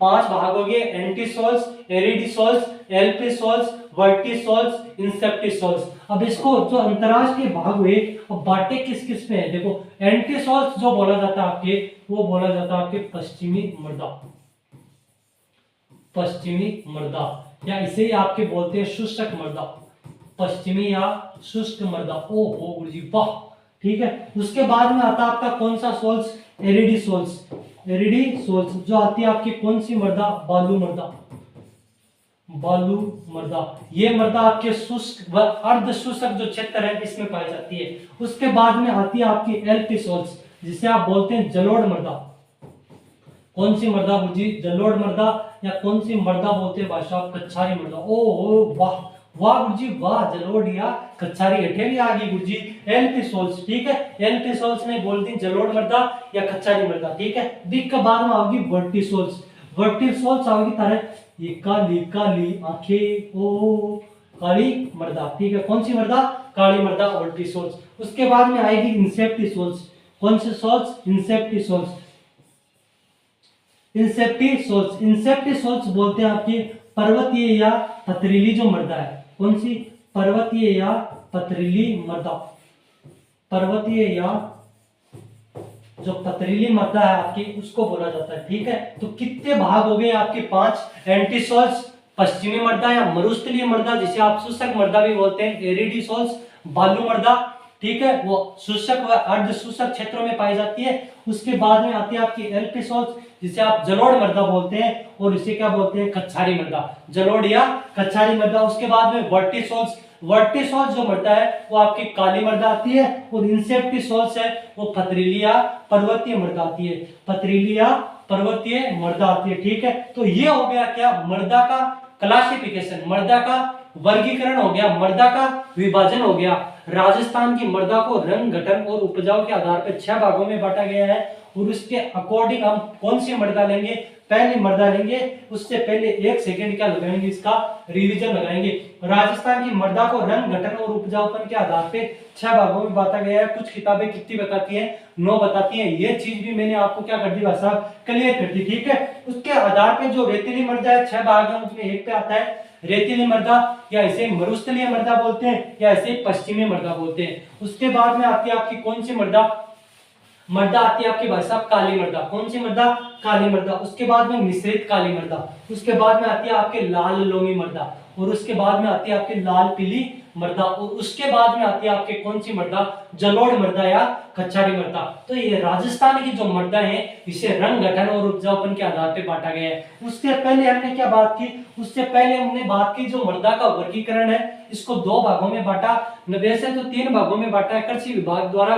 5 भाग हो गए, entisols, aridisols, alfisols, vertisols, inceptisols. अब इसको जो अंतरराष्ट्रीय भाग हुए, अब बांटे किस किस में है? देखो, एंटी सोल्स जो बोला जाता है आपके, वो बोला जाता है आपके पश्चिमी मृदा, पश्चिमी मृदा, या इसे ही आपके बोलते हैं शुष्क मृदा, पश्चिमी या शुष्क मृदा। ओ हो गुरुजी वाह। ठीक है, उसके बाद में आता है आपका कौन सा सोल्स? एरिडी सोल्स। एरिडी सोल्स जो आती है आपकी कौन सी मृदा? बालू मृदा, बालू मृदा। ये मृदा आपके शुष्क व अर्ध शुष्क जो क्षेत्र है इसमें पाई जाती है। उसके बाद में आती है आपकी एल्पी सोल्स, जिसे आप बोलते हैं जलोढ़ मृदा। कौन सी मृदा गुरुजी? जलोढ़ मृदा, या कौन सी मृदा बोलते हैं भाई साहब? कच्छारी मृदा। ओ हो वाह, वाह गुरुजी वाह, जलोढ़ या कच्छारी हठेली आ गई गुरुजी। एल्पी सोल्स। ठीक है, एल्पी सोल्स ने बोल दी जलोढ़ मृदा या कच्छारी मृदा। ठीक है, दिख के बाद में आओगी वर्टी सोल्स। वर्टी सोल्स आओगी तरह ये काली काली आंखें, ओ काली मृदा। ठीक है, कौन सी मृदा? काली मृदा, वर्टी सोल्स। उसके बाद में आएगी इंसेप्टी सोल्स। कौन सी सोल्स? इंसेप्टी सोल्स। इंसेप्टी सोल्स, इंसेप्टी सोल्स बोलते हैं आपकी पर्वतीय या पथरीली जो मृदा है। कौन सी? पर्वतीय या पथरीली मृदा, पर्वतीय या जो पथरीली मृदा है आपकी उसको बोला जाता है। ठीक है, तो कितने भाग हो गए आपके? 5। एंटी सोल्स, पश्चिमी मृदा या मरुस्थलीय मृदा जिसे आप शुष्क मृदा भी बोलते हैं, एरिडी सोल्स, बालू मृदा। ठीक है, वो शुष्क व अर्ध शुष्क क्षेत्रों में पाई जाती है। उसके बाद में आती है आपकी एल्पी सोल्स, जिसे आप जलोढ़ मृदा बोलते हैं, और इसे क्या बोलते हैं? कच्छारी मृदा, जलोढ़ या कच्छारी मृदा। उसके बाद में वर्टी सोल्स, वर्टी सोल्स जो मृदा है वो आपकी काली मृदा आती है, और इंसेप्टी सोल्स है वो पथरीली या पर्वतीय मृदा आती है, पथरीली या पर्वतीय मृदा आती है। ठीक है, तो ये हो गया क्या? मृदा का क्लासिफिकेशन, मृदा का वर्गीकरण हो गया, मृदा का विभाजन हो गया। राजस्थान की मृदा को रंग, गठन और उपजाऊ के आधार पर 6 भागों में बांटा गया है, और उसके अकॉर्डिंग हम कौन सी मृदा लेंगे? पहली मृदा लेंगे। उससे पहले 1 सेकंड क्या लगाएंगे? इसका रिवीजन लगाएंगे। राजस्थान की मृदा को रंग, गठन और उपजाऊपन के आधार पे 6 भागों में बांटा गया है। कुछ किताबें कितनी बताती हैं? 9 बताती हैं। ये चीज भी मैंने आपको क्या कर दी भाई साहब? क्लियर कर दी। ठीक है, उसके आधार पे जो रेतीली मृदा है 6 भाग है, उसमें एक पे आता है रेतीली मृदा, या इसे मरुस्थलीय मृदा बोलते हैं, या इसे पश्चिमी मृदा बोलते हैं। उसके बाद में आती है आपकी कौन सी मृदा? मृदा आती है आपकी भाई साहब काली मृदा। कौन सी मृदा? काली मृदा। उसके बाद में मिश्रित काली मृदा। उसके बाद में आती है आपके लाल लोमी मृदा, और उसके बाद में आती है आपकी लाल पीली मृदा, और उसके बाद में आती है आपके कौन सी मृदा? जलोढ़ मृदा या कच्छारी मृदा। तो ये राजस्थान की जो मृदा है इसे रंग, गठन और उपजाऊपन के आधार पर बांटा गया है। उससे पहले हमने क्या बात की? उससे पहले हमने बात की जो मृदा का वर्गीकरण है इसको 2 भागों में बांटा। वैसे तो 3 भागों में बांटा है, कृषि विभाग द्वारा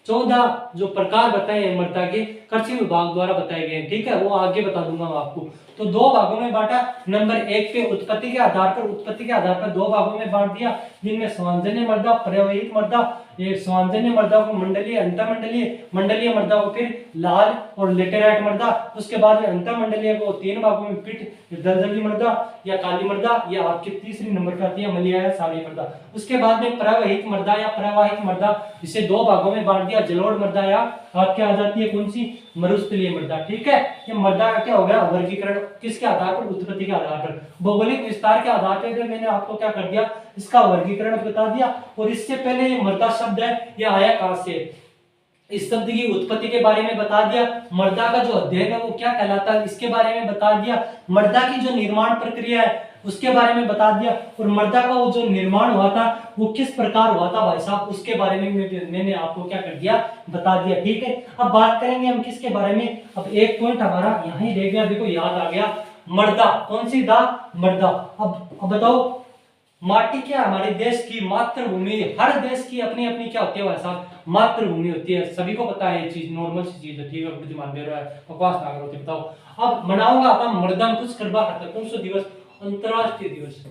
14 जो प्रकार बताए हैं मृदा के, कृषि विभाग द्वारा बताए गए हैं। ठीक है, वो आगे बता दूंगा मैं आपको। तो 2 भागों में बांटा। नंबर 1 पे उत्पत्ति के आधार पर 2 भागों में बांट दिया, जिनमें स्वांजन्य मृदा, प्रवाहित मृदा। ये स्वांजन्य मृदा को मंडलीय, अंतरमंडलीय, मंडलीय मृदा को फिर लाल और लेटेराइट मृदा। उसके बाद में अंतरमंडलीय को 3 भागों में पीठ, दलदली मृदा या काली मृदा, या आपकी तीसरी नंबर पर आती है मलिया या साड़ी मृदा। उसके बाद में प्रवाहित मृदा या प्रवाहित मृदा, इसे 2 भागों में बांट दिया, जलोढ़ मृदा या आपके आ जाती है कौन सी? मरुस्थलीय मृदा। ठीक है, ये मृदा का क्या हो गया? वर्गीकरण किसके आधार पर? उत्पत्ति के आधार पर। भौगोलिक विस्तार के आधार पर मैंने आपको क्या कर दिया? इसका वर्गीकरण बता दिया। और इससे पहले ये मृदा शब्द है ये आया कहां से? इस शब्द की उत्पत्ति के बारे में बता दिया। मृदा का जो अध्ययन है वो क्या कहलाता है इसके बारे में बता दिया। मृदा की जो निर्माण प्रक्रिया है उसके बारे में बता दिया, और मृदा का वो जो निर्माण हुआ था वो किस प्रकार हुआ था भाई साहब उसके बारे में मैंने आपको क्या कर दिया? बता दिया। ठीक है, अब बात करेंगे हम किसके बारे में? अब एक पॉइंट हमारा यहाँ ही रह गया, देखो याद आ गया। मर्दा, कौन सी दा, मर्दा। अब बताओ, माटी क्या है हमारे देश की मातृभूमि। हर देश की अपनी अपनी क्या होती है भाई साहब, मातृभूमि होती है, सभी को पता है ये चीज, नॉर्मल सी चीज है, ठीक है, गुरुजी मान रहा है, बकवास ना करो। बताओ अब मनाऊंगा अपन मर्दम कुछ करवा खाता, कौन सा दिवस, अंतरराष्ट्रीय दिवस,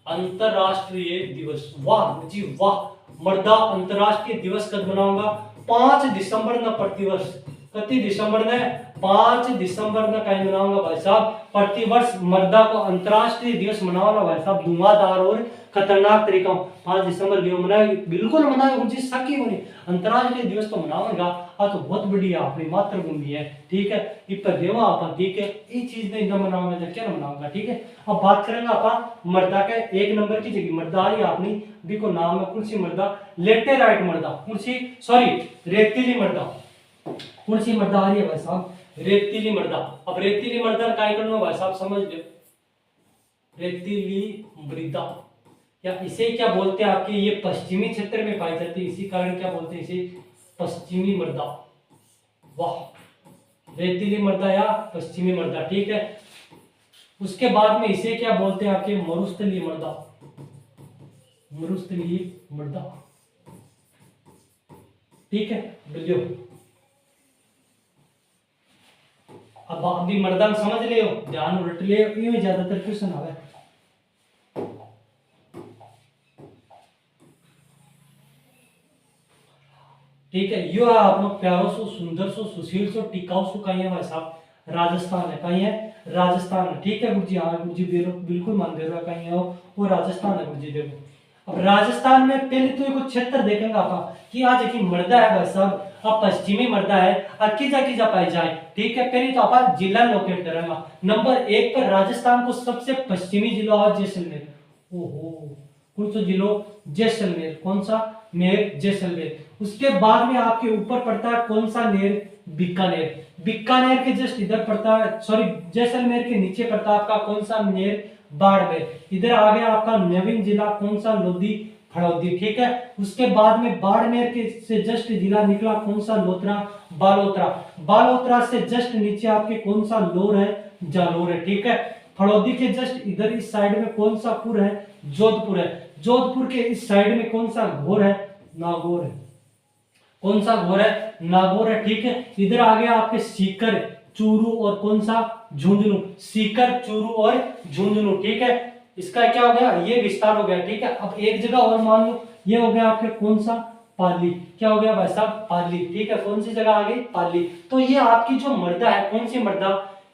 अंतरराष्ट्रीय दिवस, वाह जी वाह, मर्दा अंतरराष्ट्रीय दिवस कब मनाऊंगा, 5 दिसंबर न प्रतिवर्ष, कति दिसंबर ने, 5 दिसंबर न कहीं मनाऊंगा भाई साहब, प्रतिवर्ष मर्दा को अंतरराष्ट्रीय दिवस मनाऊंगा भाई साहब, धुआंधार और खतरनाक तरीका 5 दिसंबर क्यों मनाएंगे, बिल्कुल मनाएंगे मुझे शक ही नहीं, अंतरराष्ट्रीय दिवस तो मनाऊंगा। हाँ तो बहुत बढ़िया, अपनी मातृभूमि है, ठीक है, इस पर देवा अपन, ठीक है, ये चीज नहीं ना मनाऊंगा तो क्या मनाऊंगा, ठीक है। अब बात करेंगे अपन मर्दा के, 1 नंबर की जगह मर्दा आ रही है अपनी, भी को नाम है कुर्सी मर्दा, लेटेराइट मर्दा, कुर्सी सॉरी रेतीली मर्दा, कुर्सी मर्दा आ रही है भाई साहब, रेतीली मर्दा। अब रेतीली मर्दा काय करना भाई साहब समझ लो, रेतीली मृदा, या इसे क्या बोलते हैं आपके, ये पश्चिमी क्षेत्र में पाई जाती है, इसी कारण क्या बोलते हैं इसे, पश्चिमी मृदा, वाह, रेतीली मृदा या पश्चिमी मृदा, ठीक है। उसके बाद में इसे क्या बोलते हैं आपके, मरुस्थलीय मृदा, मरुस्थलीय मृदा, ठीक है बिल्कुल। अब अभी मर्दा समझ ले, ध्यान रट ले, ये ज्यादातर क्वेश्चन आवे, ठीक है। यो है आप लोग प्यारो सो, सुंदर सो, सुशील सो, टिकाऊ सो, कहीं है भाई साहब, राजस्थान है, कहीं है, राजस्थान है, ठीक है गुरुजी, हाँ गुरुजी बिल्कुल मान दे रहा, कहीं है वो राजस्थान है गुरुजी। देखो अब राजस्थान में पहले तो एक क्षेत्र देखेंगे आप कि आज एक मर्दा है भाई साहब, अब पश्चिमी मर्दा है, किजा किजा पाई जाए, ठीक है। पहले तो आप जिला लोकेट करेंगे, नंबर 1 पर राजस्थान को सबसे पश्चिमी जिला है जैसलमेर, ओहो कौन सा जिलो, जैसलमेर, कौन सा नेर, जैसलमेर। उसके बाद में आपके ऊपर पड़ता है कौन सा नेर, बीकानेर, बीकानेर के जस्ट इधर पड़ता है, सॉरी जैसलमेर के नीचे पड़ता है आपका कौन सा, नेर, बाड़मेर। इधर आ गया आपका नवीन जिला कौन सा, लोधी फड़ौदी, ठीक है। उसके बाद में बाड़मेर के से जस्ट जिला निकला कौन सा, लोथरा, बालोतरा, बालोतरा से जस्ट नीचे आपके कौन सा लोर है, जालोर है, ठीक है। फड़ौदी के जस्ट इधर इस साइड में कौन सा पुर है, जोधपुर है, जोधपुर के इस साइड में कौन सा घोर है, नागौर है, कौन सा घोर है, नागौर है, ठीक है। इधर आ गया आपके सीकर, चूरू और कौन सा, झुंझुनू, सीकर, चूरू और झुंझुनू, ठीक है। इसका क्या हो गया, ये विस्तार हो गया, ठीक है। अब एक जगह और मान लो, ये हो गया आपके कौन सा, पाली, क्या हो गया भाई साहब, पाली, ठीक है। कौन सी जगह आ गई, पाली। तो ये आपकी जो मर्दा है, कौन सी मर्दा,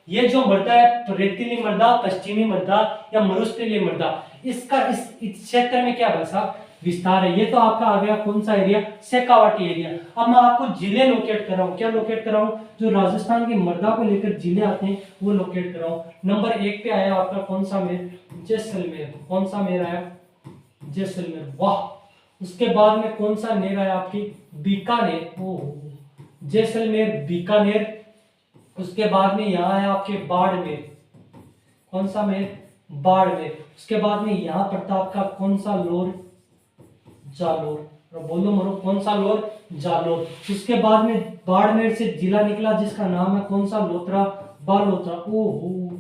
ये जो मर्दा है, रेतीली मर्दा, पश्चिमी मर्दा या मरुस्थलीय मर्दा, इसका इस क्षेत्र में क्या भाई साहब विस्तार है। ये तो आपका आ गया कौन सा एरिया, शेखावाटी एरिया। अब मैं आपको जिले लोकेट कर रहा हूँ, क्या लोकेट कर रहा हूँ, जो राजस्थान की मर्दा को लेकर जिले आते हैं वो लोकेट कर रहा हूँ। नंबर 1 पे आया आपका कौन सा मेर, जैसलमेर, कौन सा मेर आया, जैसलमेर, वाह। उसके बाद में कौन सा नेर आया आपकी, बीकानेर, ओह जैसलमेर, बीकानेर। उसके बाद में यहाँ आया आपके बाड़मेर, कौन सा मेर, बाड़मेर। उसके बाद में यहाँ पड़ता आपका कौन सा, लोर, जालोर, बोलो मरो कौन सा, लोर, जालोर। उसके बाद में बाड़मेर से जिला निकला जिसका नाम है कौन सा, लोथरा, बालोतरा, ओहो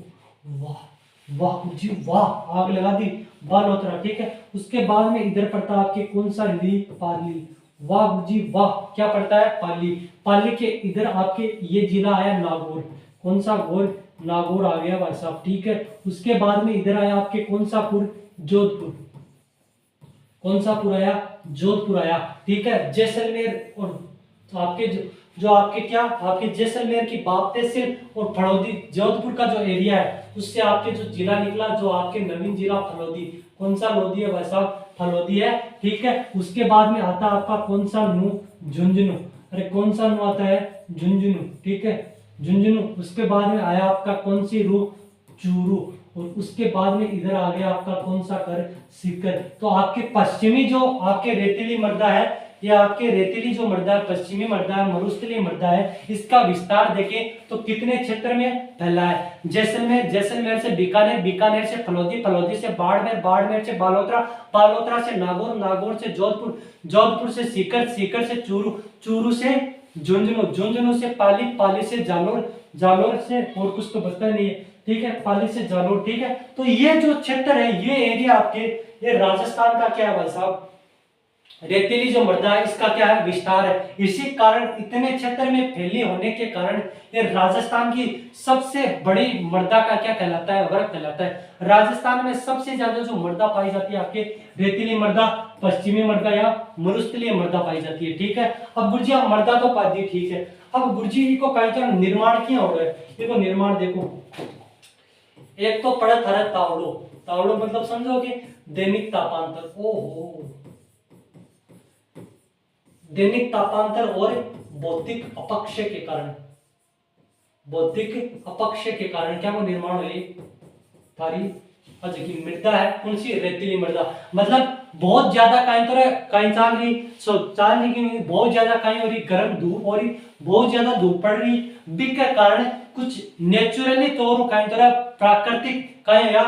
वाह वाह जी वाह, आग लगा दी, बालोतरा, ठीक है। उसके बाद में इधर पड़ता आपके कौन सा, ली, पाली, वाह जी वाह, क्या पड़ता है, पाली, पाली के इधर आपके ये जिला आया नागौर, कौन सा, गोर, नागौर आ गया भाई साहब, ठीक है। उसके बाद में इधर आया आपके कौन सा पुर, जोधपुर, कौन सा पुर आया, जोधपुर आया, ठीक है। जैसलमेर और तो आपके जो आपके क्या, आपके जैसलमेर की बाप तहसील और फड़ौदी जोधपुर का जो एरिया है उससे आपके जो जिला निकला, जो आपके नवीन जिला फलौदी, कौन सा लोधी है भाई साहब, फलौदी है, ठीक है। उसके बाद में आता आपका कौन सा, नू, झुंझुनू, अरे कौन सा नू आता है, झुंझुनू, ठीक है, झुंझुनू। उसके बाद में आया आपका कौन सी, रू, चूरू। और उसके बाद में इधर आ गया आपका कौन सा, कर, सीकर। तो आपके पश्चिमी जो आपके रेतीली मर्दा है, ये आपके रेतीली जो मर्दा है, पश्चिमी मर्दा है, मरुस्थलीय मर्दा है, इसका विस्तार देखें तो कितने क्षेत्र में फैला है। जैसलमेर, जैसलमेर से बीकानेर, बीकानेर से फलौदी, फलौदी से बाड़मेर, बाड़मेर से बालोतरा, बालोतरा से नागौर, नागौर से जोधपुर, जोधपुर से सीकर, सीकर से चूरू, चूरू से झुंझुनू, झुंझुनू से पाली, पाली से जालोर, जालोर से और कुछ तो बचता नहीं है, ठीक है, पाली से जालोर, ठीक है। तो ये जो क्षेत्र है, ये एरिया आपके, ये राजस्थान का क्या है भाई साहब, रेतीली जो मृदा है इसका क्या है, विस्तार है। इसी कारण इतने क्षेत्र में फैली होने के कारण ये राजस्थान की सबसे बड़ी मृदा का क्या कहलाता है, वर्ग कहलाता है। राजस्थान में सबसे ज्यादा जो मृदा पाई जाती है आपके, रेतीली मृदा, पश्चिमी मृदा या मरुस्थलीय मृदा पाई जाती है, ठीक है। अब गुरुजी आप मृदा तो पा दी, ठीक है। अब गुरुजी को कहीं तो निर्माण किया हो रहा है, देखो निर्माण देखो, एक तो पड़त हर तावड़ो, तावड़ो मतलब समझोगे दैनिक तापांतर, ओहो, दैनिक तापांतर और भौतिक अपक्षय के कारण, भौतिक अपक्षय के कारण क्या वो निर्माण हुई थारी आज की मृदा है, कौन सी, रेतीली मृदा। मतलब बहुत ज्यादा कहीं तो कहीं चाल रही, सो चाल रही की बहुत ज्यादा कहीं हो रही, गर्म धूप हो रही, बहुत ज्यादा धूप पड़ रही, बिक के कारण कुछ नेचुरली तौर कहीं तो प्राकृतिक कहीं या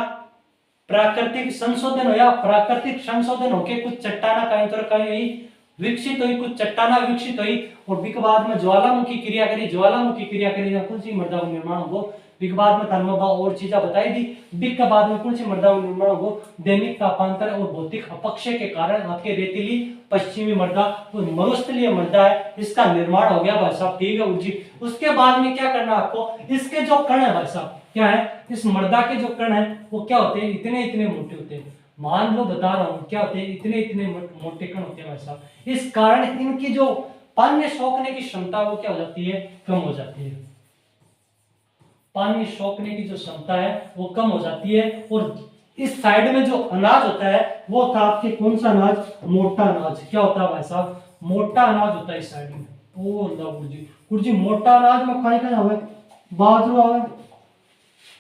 प्राकृतिक संशोधन हो या प्राकृतिक संशोधन होके कुछ चट्टाना कहीं तो कहीं विकसित हुई, कुछ चट्टाना विकसित हुई, और बिक बाद में ज्वालामुखी क्रिया करी, ज्वालामुखी क्रिया करी, कौन सी मृदा का निर्माण हो, बिक बाद में तन्मबा और चीजें बताई दी, बिक के बाद में कौन सी मृदा का निर्माण हो, दैनिक तापांतर और भौतिक अपक्षय के कारण आपके रेतीली पश्चिमी मृदा और मरुस्थलीय मृदा है, इसका निर्माण हो गया भाई साहब, ठीक है जी। उसके बाद में क्या करना आपको, इसके जो कण है भाई साहब, क्या है, इस मृदा के जो कण है वो क्या होते हैं, इतने इतने मोटे होते हैं, मान लो बता रहा हूं क्या होते हैं, इतने इतने मोटे कण होते हैं भाई साहब। इस कारण इनकी जो पानी सोखने की क्षमता वो क्या हो जाती है, कम हो जाती है, पानी सोखने की जो क्षमता है वो कम हो जाती है। और इस साइड में जो अनाज होता है वो था आपके कौन सा अनाज, मोटा अनाज, क्या होता है भाई साहब, मोटा अनाज होता है इस साइड में। ओ गुरुजी, गुरुजी मोटा अनाज में कहीं कहीं हवे बाजरो हवे,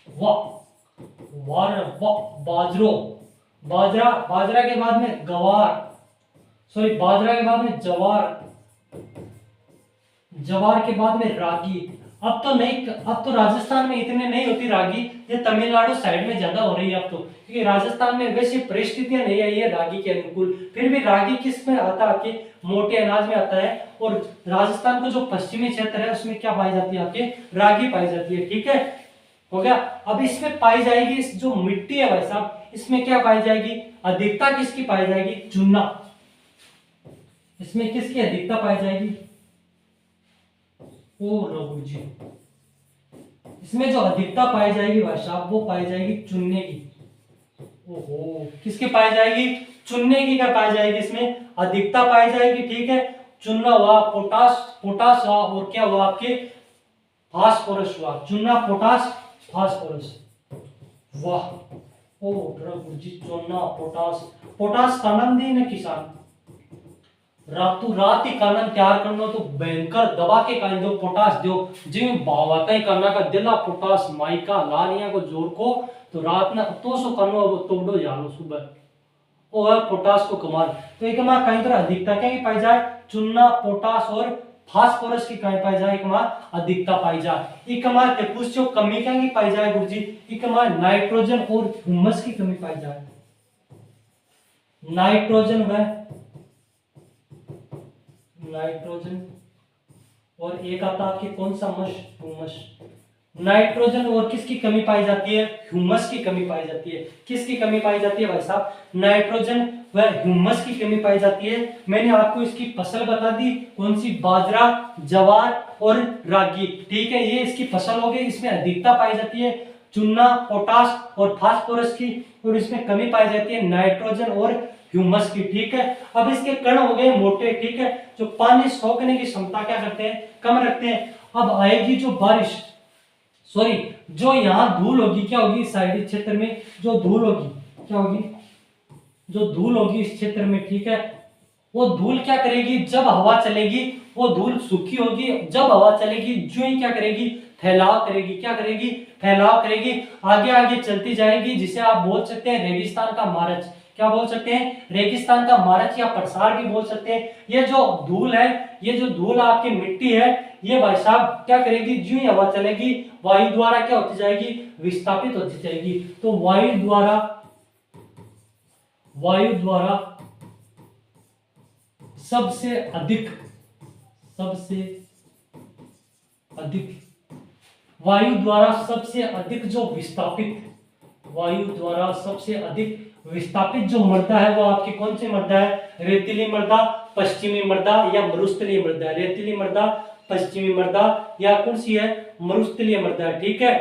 वाह वाह वाह, बाजरो, बाजरा, बाजरा के बाद में गवार, सॉरी बाजरा के बाद में जवार, जवार के बाद में रागी। अब तो नहीं, अब तो राजस्थान में इतने नहीं होती रागी, ये तमिलनाडु साइड में ज्यादा हो रही है अब तो, क्योंकि राजस्थान में वैसी परिस्थितियां नहीं आई है रागी के अनुकूल। फिर भी रागी किस में आता है, आपके मोटे अनाज में आता है, और राजस्थान का जो पश्चिमी क्षेत्र है उसमें क्या पाई जाती है, आपके रागी पाई जाती है, ठीक है, हो गया। अब इसमें पाई जाएगी, इस जो मिट्टी है भाई साहब, इसमें क्या पाई जाएगी, अधिकता किसकी पाई जाएगी, चूना, इसमें किसकी अधिकता पाई जाएगी, ओ रघु जी, इसमें जो अधिकता पाई जाएगी भाई साहब वो पाई जाएगी चुनने की, ओहो, किसकी पाई जाएगी, चुनने की क्या पाई जाएगी, इसमें अधिकता पाई जाएगी, ठीक है। चुनना हुआ, पोटास, पोटास हुआ, और क्या हुआ आपके फास्फोरस हुआ, चुनना, पोटास, फास्फोरस, वाह, ओ रघु जी, चुनना, पोटास, पोटास का नाम दी ना किसान, रातों रात ही कानन तैयार करना तो भयंकर दबा के कान दो, पोटास दो, जिम भावता ही करना का दिला पोटास माइका लानिया को जोर को, तो रात ना तो सो करनो वो तोड़ो जानो सुबह, ओ है पोटास को कमाल। तो एक मां कहीं तरह अधिकता क्या की पाई जाए, चुनना, पोटास और फास्फोरस की कहीं पाई जाए, एक मां अधिकता पाई जाए। एक मां ते पूछो कमी क्या की पाई जाए गुरुजी, एक मां नाइट्रोजन और ह्यूमस की कमी पाई जाए, नाइट्रोजन व नाइट्रोजन, और एक आता आपके कौन सा मश, ह्यूमस, नाइट्रोजन और किसकी कमी पाई जाती है, ह्यूमस की कमी पाई जाती है, किसकी कमी पाई जाती है भाई साहब, नाइट्रोजन व ह्यूमस की कमी पाई जाती है। मैंने आपको इसकी फसल बता दी, कौन सी, बाजरा, जवार और रागी, ठीक है, ये इसकी फसल हो गई, इसमें अधिकता पाई जाती है चूना, पोटास और फास्फोरस की, और इसमें कमी पाई जाती है नाइट्रोजन और ह्यूमस की, ठीक है। अब इसके कण हो गए मोटे, ठीक है, जो पानी सोखने की क्षमता क्या करते हैं, कम रखते हैं। अब आएगी जो बारिश, सॉरी जो यहाँ धूल होगी, क्या होगी साइडी क्षेत्र में जो धूल होगी, क्या होगी, जो धूल होगी इस क्षेत्र में, ठीक है, वो धूल क्या करेगी, जब हवा चलेगी वो धूल सूखी होगी, जब हवा चलेगी जो ही क्या करेगी, फैलाव करेगी, क्या करेगी, फैलाव करेगी, आगे आगे चलती जाएगी, जिसे आप बोल सकते हैं रेगिस्तान का मार्च, क्या बोल सकते हैं, रेगिस्तान का मार्च या प्रसार भी बोल सकते हैं। ये जो धूल है, ये जो धूल आपकी मिट्टी है, ये भाई साहब क्या करेगी, जो ही हवा चलेगी वायु द्वारा क्या होती जाएगी, विस्थापित होती जाएगी। तो वायु द्वारा सबसे अधिक वायु द्वारा सबसे अधिक जो विस्थापित, वायु द्वारा सबसे अधिक विस्थापित जो मृदा है वो आपकी कौन सी मृदा है? रेतीली मृदा, पश्चिमी मृदा या मरुस्थलीय मृदा? रेतीली मृदा, पश्चिमी मृदा या कौन सी है? मरुस्थलीय मृदा। ठीक है,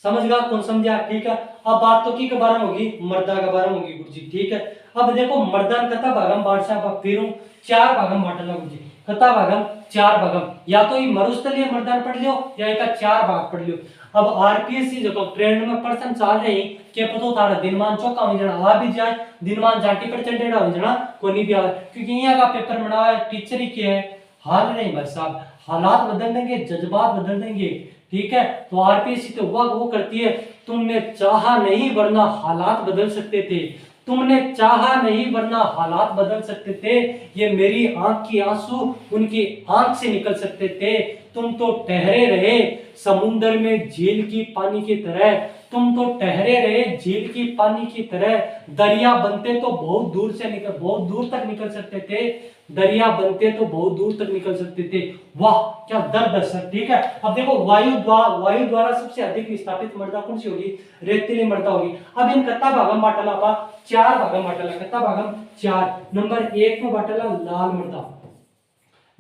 समझ गया? कौन समझा? ठीक है, अब बात तो की के बारे में होगी, मृदा के बारे में होगी गुरुजी। ठीक है, अब देखो मृदा कथा भागम बादशाह फिर चार भागम बांटना गुरुजी, कथा भागम चार भागम, या तो ये मरुस्थलीय मृदा पढ़ लियो या एक चार भाग पढ़ लियो। अब आरपीएससी जो ट्रेंड में पर्सन चल रही के पतो थारा दिनमान चौका हो जाना, आ भी जाए दिनमान 60% हो जाना कोई नहीं भी आ, क्योंकि यहाँ का पेपर बना है टीचर ही के है, हाल नहीं भाई साहब, हालात बदल देंगे, जज्बात बदल देंगे। ठीक है, तो आरपीएससी तो वो करती है, तुमने चाहा नहीं वरना हालात बदल सकते थे, तुमने चाहा नहीं वरना हालात बदल सकते थे, ये मेरी आंख की आंसू उनकी आंख से निकल सकते थे, तुम तो ठहरे रहे समुद्र में झील की पानी की तरह, तुम तो ठहरे रहे झील की पानी की तरह, दरिया बनते तो बहुत दूर से निकल, बहुत दूर तक निकल सकते थे, दरिया बनते तो बहुत दूर तक निकल सकते थे। वाह क्या दर्द है सर। ठीक है, अब देखो वायु द्वारा सबसे अधिक विस्थापित मृदा कौन सी होगी? रेतीली मृदा होगी। अब इन कत्ता भागम बाटला पा चार भागम बाटला, कत्ता भागम चार। नंबर एक में बाटला लाल मृदा,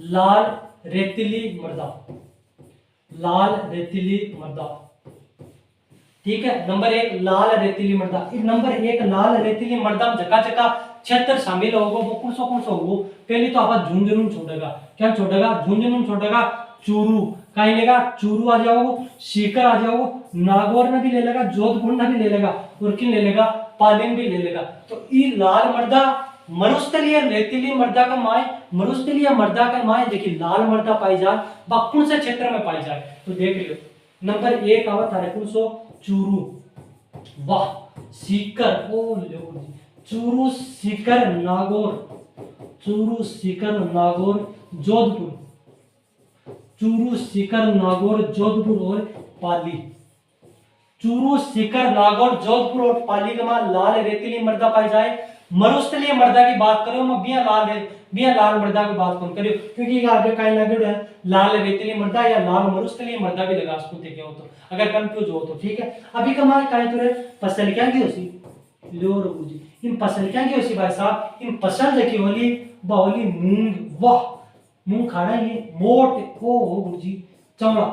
लाल रेतीली मृदा, लाल रेतीली मृदा। ठीक है, नंबर एक लाल रेतीली मृदा। नंबर एक लाल रेतीली मृदा में जगह जगह क्षेत्र शामिल होगा, वो कौन सा होगा? पहले तो आप झुंझुनू छोड़ेगा, क्या छोड़ेगा? झुंझुनू छोड़ेगा, चूरू कहीं लेगा, चूरू आ जाओगे, सीकर आ जाओगे, नागौर में भी ले लेगा, जोधपुर में भी ले लेगा, और किन ले लेगा? पालिन भी ले लेगा। तो ये लाल मृदा मरुस्थलीय रेतीली मृदा का माय, मरुस्थलीय मृदा का माय देखिए लाल मृदा पाई जाए कौन से क्षेत्र में पाई जाए? तो देख लियो, नंबर एक आवत है कौन सो? चूरू, वाह, सीकर, ओ लो, चूरू, सीकर, नागौर, चूरू, सीकर, नागौर, जोधपुर, चूरू, सीकर, नागौर, जोधपुर और पाली। चूरू, सीकर, नागौर, जोधपुर और पाली के बाद लाल रेतीली मृदा पाई जाए। मरुस्थलीय मृदा की बात करो, मैं बिया लाल है, बिया लाल मृदा की बात कौन करियो, क्योंकि आगे कहीं लगे है लाल रेतीली मृदा या लाल मरुस्थलीय मृदा भी लगा सकते हो, तो अगर कंफ्यूज हो तो। ठीक है, अभी कमाल काहे तो रे फसल क्या की होसी लो रघु जी, इन फसल क्या की होसी भाई साहब? इन फसल देखी होली बावली मूंग, वाह मूंग खाना ये मोट ओ गुरुजी चमड़ा,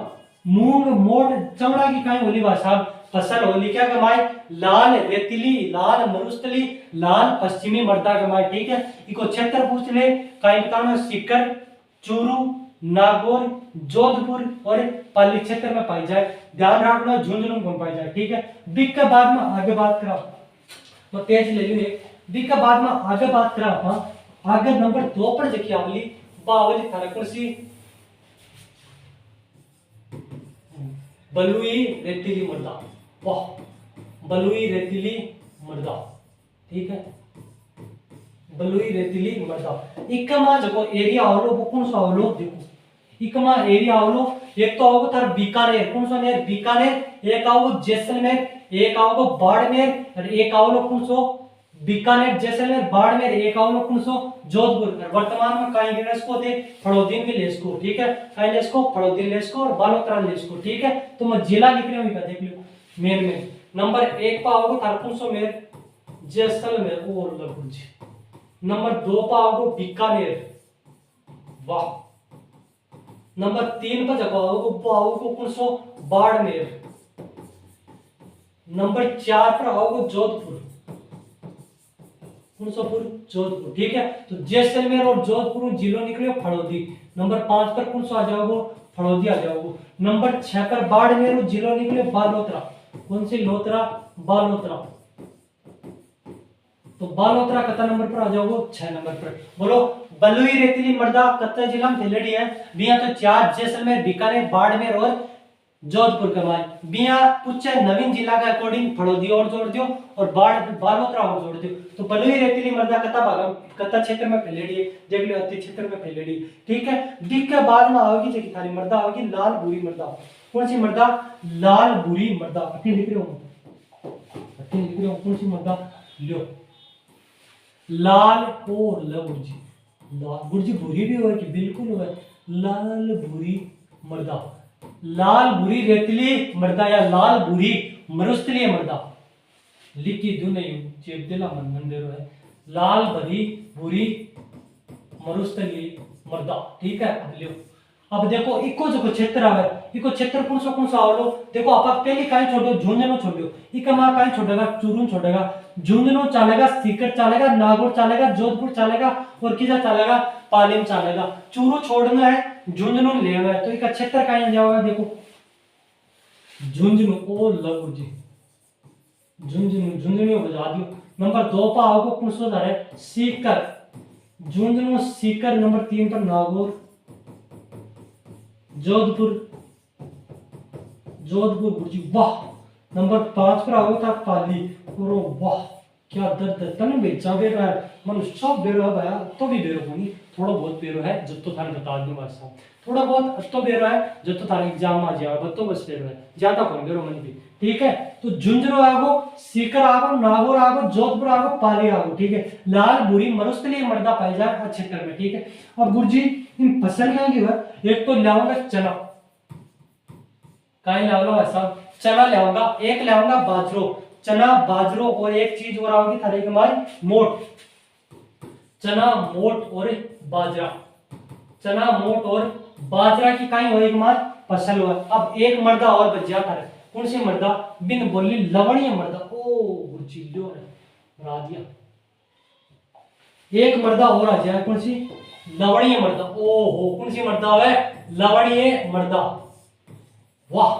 मूंग मोट चमड़ा की काहे होली भाई साहब? फसल होली क्या कमाए? लाल रेतीली, लाल मरुस्थली, लाल पश्चिमी मृदा कमाए। ठीक है, इको क्षेत्र पूछ ले काहे बताना? सीकर, चूरू, नागौर, जोधपुर और पाली क्षेत्र में पाई जाए। ध्यान रखना झुंझुनू कौन पाई जाए। ठीक है, बिक के बाद में आगे बात करा तो तेज ले लियो एक, बिक के बाद में आगे बात करा अपन आगे नंबर 2 पर देखिए आवली बावली थारा कुर्सी बलुई रेतीली मृदा, वाह बलुई रेतीली मृदा। ठीक है, बलुई रेतीली मृदा। इकमा जको एरिया आवलो वो कौन सा आवलो? देखो इकमा एरिया आवलो, एक तो आओगे थार बीकानेर, कौन सा नेर? बीकानेर, एक आओगे जैसलमेर, एक आओगे बाड़मेर और एक आवलो कौन सो? बीकानेर, जैसलमेर, बाड़मेर, एक आवलो कौन सो? जोधपुर। वर्तमान में काई गिनेस्को थे फड़ोदीन भी लेस्को। ठीक है, काई लेस्को? फड़ोदीन लेस्को और बालोतरा लेस्को। ठीक है, तो मैं जिला लिख रहा हूं, देख लो मेन में नंबर 1 पा आओगे थार कौन सो? मेर जैसलमेर और लगुज। नंबर 2 पा आओगे बीकानेर, वाह। नंबर 3 पर जब आओगे कौन सो? बाड़मेर। नंबर 4 पर आओगे जोधपुर, कौन सा पुर? जोधपुर। ठीक है, तो जैसलमेर और जोधपुर जिलों निकले फड़ौदी। नंबर 5 पर कौन सा आ जाओगे? फड़ौदी आ जाओगे। नंबर 6 पर बाड़मेर जिलों निकले बालोतरा, कौन सी? लोतरा, बालोतरा। तो बालोतरा कत्ता नंबर पर आ जाओगे? 6 नंबर पर। बोलो बलुई रेतीली मृदा कत्ता जिला में फैलेडी है? बिया तो 4 जैसलमेर, बीकानेर, बाड़मेर और जोधपुर का बाद बिया पूछे नवीन जिला का अकॉर्डिंग फड़ौदी और जोड़ दियो और बालोतरा और जोड़ दियो। तो बलुई रेतीली मृदा कत्ता भागम कत्ता क्षेत्र में फैलेडी है? देख लो अति क्षेत्र में फैलेडी। ठीक है, बिक के बाद में आओगी जो थारी मृदा होगी लाल भूरी मृदा। कौन सी मृदा? लाल भूरी मृदा। अति लिख रहे हो, अति लिख रहे हो, कौन सी मृदा? लो लाल और लवुर्जी, लाल गुर्जी भूरी भी हो कि बिल्कुल हो लाल भूरी मृदा। लाल भूरी रेतीली मृदा या लाल भूरी मरुस्थलीय मृदा लिखी दू नहीं चेप दिला मन मंदिर है लाल भरी भूरी मरुस्थलीय मृदा ठीक है। अब लियो अब देखो इको जो क्षेत्र आवे इको क्षेत्र कौन सा आवलो देखो आप पहले काई छोड़ो झुंझुनू छोड़ो इका मा काई छोड़ेगा चूरून छोड़ेगा झुंझुनू चलेगा सीकर चलेगा नागौर चलेगा जोधपुर चलेगा और किसा चलेगा पालीम चलेगा चूरू छोड़ना है झुंझुनू लेना है तो इका क्षेत्र काई जाएगा देखो झुंझुनू ओ लगो जी झुंझुनू बजा दियो। नंबर 2 पर आओगे कौन सा जा रहा है सीकर झुंझुनू सीकर। नंबर 3 पर नागौर जोधपुर जोधपुर गुरुजी वाह। नंबर 5 पर आओगे था पाली और वाह क्या दर्द तने बेचा बेरो है मनुष्य सब बेरो है भाया तो भी बेरो नहीं थोड़ा बहुत बेरो है जब तो थाने बता दूं बस थोड़ा बहुत तो बेरो है जब तो थाने एग्जाम आ जाए बस तो बस बेरो है ज्यादा कौन बेरो मन भी ठीक है। तो झुंझुनू आगो सीकर आगो नागौर आगो जोधपुर आगो पाली आगो ठीक है। लाल भूरी मरुस्थलीय मृदा पाई जाए क्षेत्र में ठीक है। अब गुरुजी इन फसल क्या की एक तो लाऊंगा चना काई लाऊंगा साहब चना लाऊंगा एक लाऊंगा बाजरो चना बाजरो और एक चीज और आओगी थारे के हमारी मोट चना मोट और बाजरा चना मोट और बाजरा की काई होगी हमारी फसल हुआ। अब एक मर्दा और बच जाता है कौन सी मर्दा बिन बोली लवणीय मर्दा ओ गुरचिल्लो बना दिया एक मर्दा और आ जाए कौन सी लवणीय मर्दा ओ हो कौन सी मर्दा है लवणीय मर्दा वाह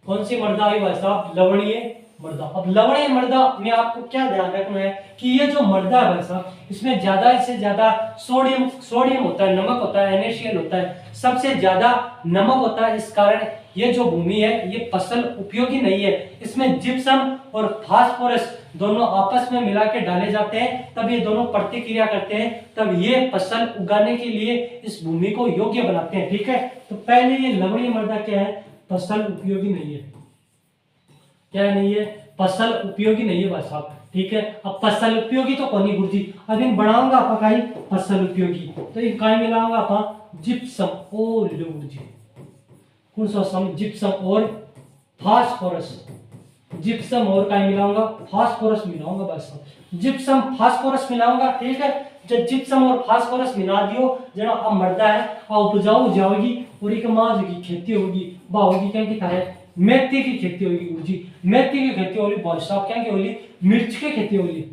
कौन सी मर्दा आई भाई साहब लवणीय मर्दा। अब लवणीय मर्दा में आपको क्या ध्यान रखना है कि ये जो मर्दा है भाई साहब इसमें ज्यादा से ज्यादा सोडियम होता है नमक होता है NaCl होता है सबसे ज्यादा नमक होता है। इस कारण ये जो भूमि है ये फसल उपयोगी नहीं है। इसमें जिप्सम और फास्फोरस दोनों आपस में मिला के डाले जाते हैं तब ये दोनों प्रतिक्रिया करते हैं तब ये फसल उगाने के लिए इस भूमि को योग्य बनाते हैं ठीक है। तो पहले ये लवणीय मृदा क्या है फसल उपयोगी नहीं है क्या नहीं है फसल उपयोगी नहीं है बस आप ठीक है। अब फसल उपयोगी तो कौन गुरुजी अब इन बनाऊंगा आप काई फसल उपयोगी तो इन काई मिलाऊंगा आप जिप्सम ओ लो गुरुजी कौन सा सम जिप्सम और फास्फोरस जिप्सम और काई मिलाऊंगा फास्फोरस मिलाऊंगा बस जिप्सम फास्फोरस मिलाऊंगा ठीक है। जब जिप्सम और फास्फोरस मिला दियो जना अब मर्दा है और उपजाऊ जाओगी और एक माज की खेती होगी बा होगी क्या की है मेथी की खेती होगी गुरुजी मेथी की खेती होली बहुत साफ क्या की होली मिर्च की खेती होली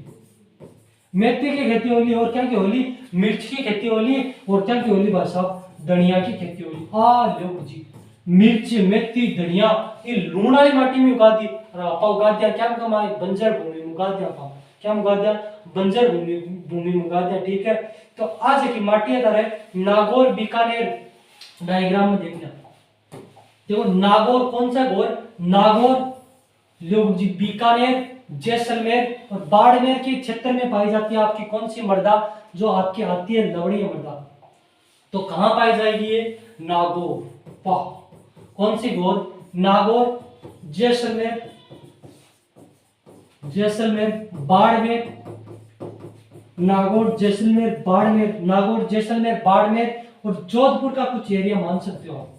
मेथी की खेती होली और क्या की होली मिर्च की खेती होली और क्या की होली बहुत साफ धनिया की खेती होली आ लो गुरुजी मिर्च मेथी धनिया ये लूण वाली माटी में उगा दी और आपा उगा दिया क्या कमाए बंजर भूमि में उगा दिया आपा क्या उगा दिया बंजर भूमि में उगा दिया ठीक है। तो आज की माटी है नागौर बीकानेर डायग्राम में देखना देखो नागौर कौन सा गोर नागौर लोग जी बीकानेर जैसलमेर और बाड़मेर के क्षेत्र में पाई जाती है आपकी कौन सी मृदा जो आपकी आती है लवणीय मृदा। तो कहां पाई जाएगी ये नागौर वाह कौन सी गोर नागौर जैसलमेर जैसलमेर बाड़मेर नागौर जैसलमेर बाड़मेर नागौर जैसलमेर बाड़मेर और जोधपुर का कुछ एरिया मान सकते हो आप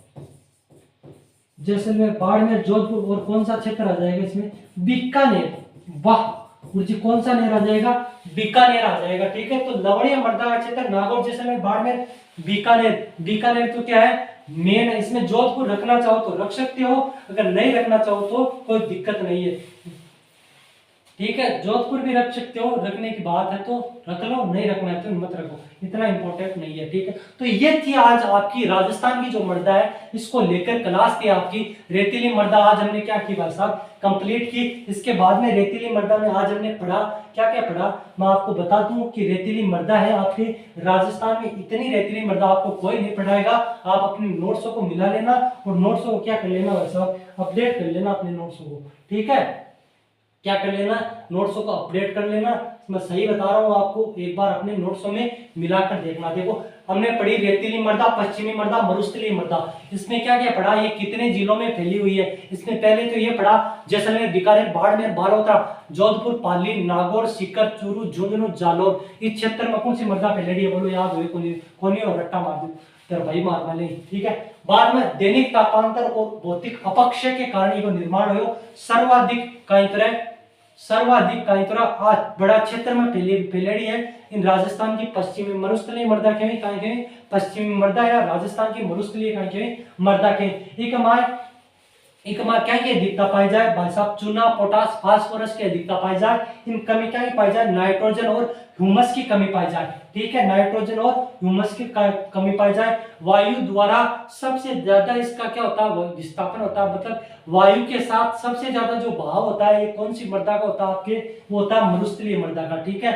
जैसलमेर बाड़मेर जोधपुर और कौन सा क्षेत्र आ जाएगा इसमें बीकानेर वाह गुरुजी कौन सा नेर आ जाएगा बीकानेर आ जाएगा ठीक है। तो लवणीय मृदा का क्षेत्र नागौर जैसलमेर बाड़मेर बीकानेर बीकानेर तो क्या है मेन है। इसमें जोधपुर रखना चाहो तो रख सकते हो अगर नहीं रखना चाहो तो कोई दिक्कत नहीं है ठीक है। जोधपुर भी रख सकते हो रखने की बात है तो रख लो नहीं रखना है तो मत रखो इतना इंपॉर्टेंट नहीं है ठीक है। तो ये थी आज आपकी राजस्थान की जो मृदा है इसको लेकर क्लास थी आपकी रेतीली मृदा आज हमने क्या की भाई साहब कंप्लीट की। इसके बाद में रेतीली मृदा में आज हमने पढ़ा क्या क्या पढ़ा मैं आपको बता दूं कि रेतीली मृदा है आपके राजस्थान में इतनी रेतीली मृदा आपको कोई नहीं पढ़ाएगा। आप अपने नोट्सों को मिला लेना और नोट्सों को क्या कर लेना भाई साहब अपडेट कर लेना अपने नोट्सों को ठीक है। क्या कर लेना नोट्सों को अपडेट कर लेना मैं सही बता रहा हूँ आपको एक बार अपने नोट्सों में मिलाकर देखना। देखो हमने पढ़ी रेतीली मृदा पश्चिमी मृदा मरुस्थलीय मृदा इसमें क्या क्या पढ़ा ये कितने जिलों में फैली हुई है। इसमें पहले तो ये पढ़ा जैसलमेर बीकानेर बाड़मेर बालोतरा जोधपुर पाली नागौर सीकर चूरू झुंझुनू जालोर इस क्षेत्र में कौन सी मृदा फैलेगी है बोलो याद हुई कोनी और रट्टा मार दो तरबई मार्माले, ठीक है। बाद में दैनिक तापांतर और भौतिक अपक्षय के कारण इको निर्माण हो सर्वाधिक कई तरह आज बड़ा क्षेत्र में फैलेड़ी है। इन राजस्थान की पश्चिमी मरुस्थलीय मृदा के पश्चिमी मृदा या राजस्थान की मरुस्थलीय मृदा के एक मार क्या की अधिकता पाई जाए भाई साहब, चूना, पोटास, फास्फोरस की अधिकता पाई जाए। इन कमी क्या पाई जाए, नाइट्रोजन और ह्यूमस की कमी पाई जाए, ठीक है, नाइट्रोजन और ह्यूमस की कमी पाई जाए। वायु द्वारा सबसे ज्यादा इसका क्या होता है, विस्थापन होता है, मतलब वायु के साथ सबसे ज्यादा जो बहाव होता है ये कौन सी मृदा का होता है आपके, वो होता है मरुस्थलीय मृदा का, ठीक है।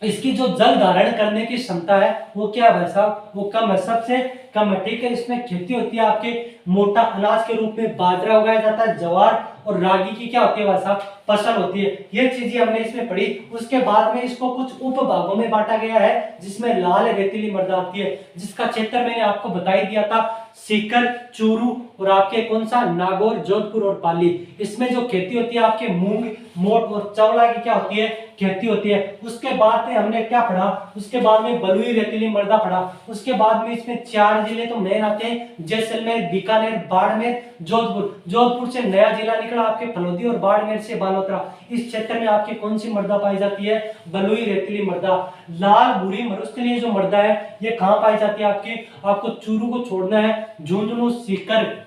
इसकी जो जल धारण करने की क्षमता है वो क्या है भाई साहब, वो कम है, सबसे कम है, ठीक है। इसमें खेती होती है आपके मोटा अनाज के रूप में बाजरा उगाया जाता है, ज्वार और रागी की क्या होती है भाई साहब, फसल होती है। ये चीजें हमने इसमें पढ़ी। उसके बाद में इसको कुछ उप भागों में बांटा गया है जिसमें लाल रेतीली मृदा आती है, जिसका क्षेत्र मैंने आपको बता ही दिया था, सीकर, चूरू और आपके कौन सा, नागौर, जोधपुर और पाली। इसमें जो खेती होती है आपके मूंग, मोट और चवला की क्या होती है, खेती होती है। उसके बाद में हमने क्या पढ़ा, उसके बाद में बलुई रेतीली मृदा पढ़ा। उसके बाद में इसमें 4 जिले तो मेन आते हैं, जैसलमेर, बीकानेर, बाड़मेर, जोधपुर। जोधपुर से नया जिला निकला आपके फलोदी और बाड़मेर से बालोतरा। इस क्षेत्र में आपकी कौन सी मृदा पाई जाती है, बलुई रेतीली मृदा। लाल भूरी मरुस्थलीय जो मृदा है ये कहाँ पाई जाती है आपकी, आपको चूरू को छोड़ना है, झुंझुनू, सीकर,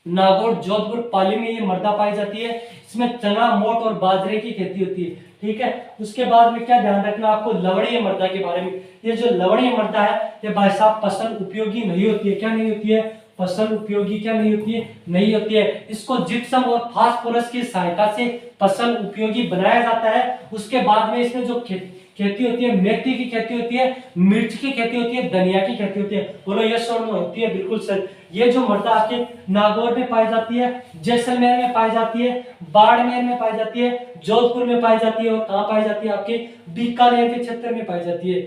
नागौर, जोधपुर, पाली में ये मृदा पाई जाती है। इसमें चना, मोट और बाजरे की खेती होती है, ठीक है। उसके बाद में क्या ध्यान रखना आपको, लवणीय मृदा के बारे में। ये जो लवणीय मृदा है ये भाई साहब फसल उपयोगी नहीं होती है, क्या नहीं होती है, फसल उपयोगी क्या नहीं होती है, नहीं होती है। इसको जिप्सम और फास्फोरस की सहायता से फसल उपयोगी बनाया जाता है। उसके बाद में इसमें जो खेती होती है, मेथी की खेती होती है, मिर्च की खेती होती है, धनिया की खेती होती है। बोलो यस और नो, होती है, बिल्कुल सर। ये जो मृदा आपके नागौर में पाई जाती है, जैसलमेर में पाई जाती है, बाड़मेर में पाई जाती है, जोधपुर में पाई जाती है और कहाँ पाई जाती है, आपके बीकानेर के क्षेत्र में पाई जाती है,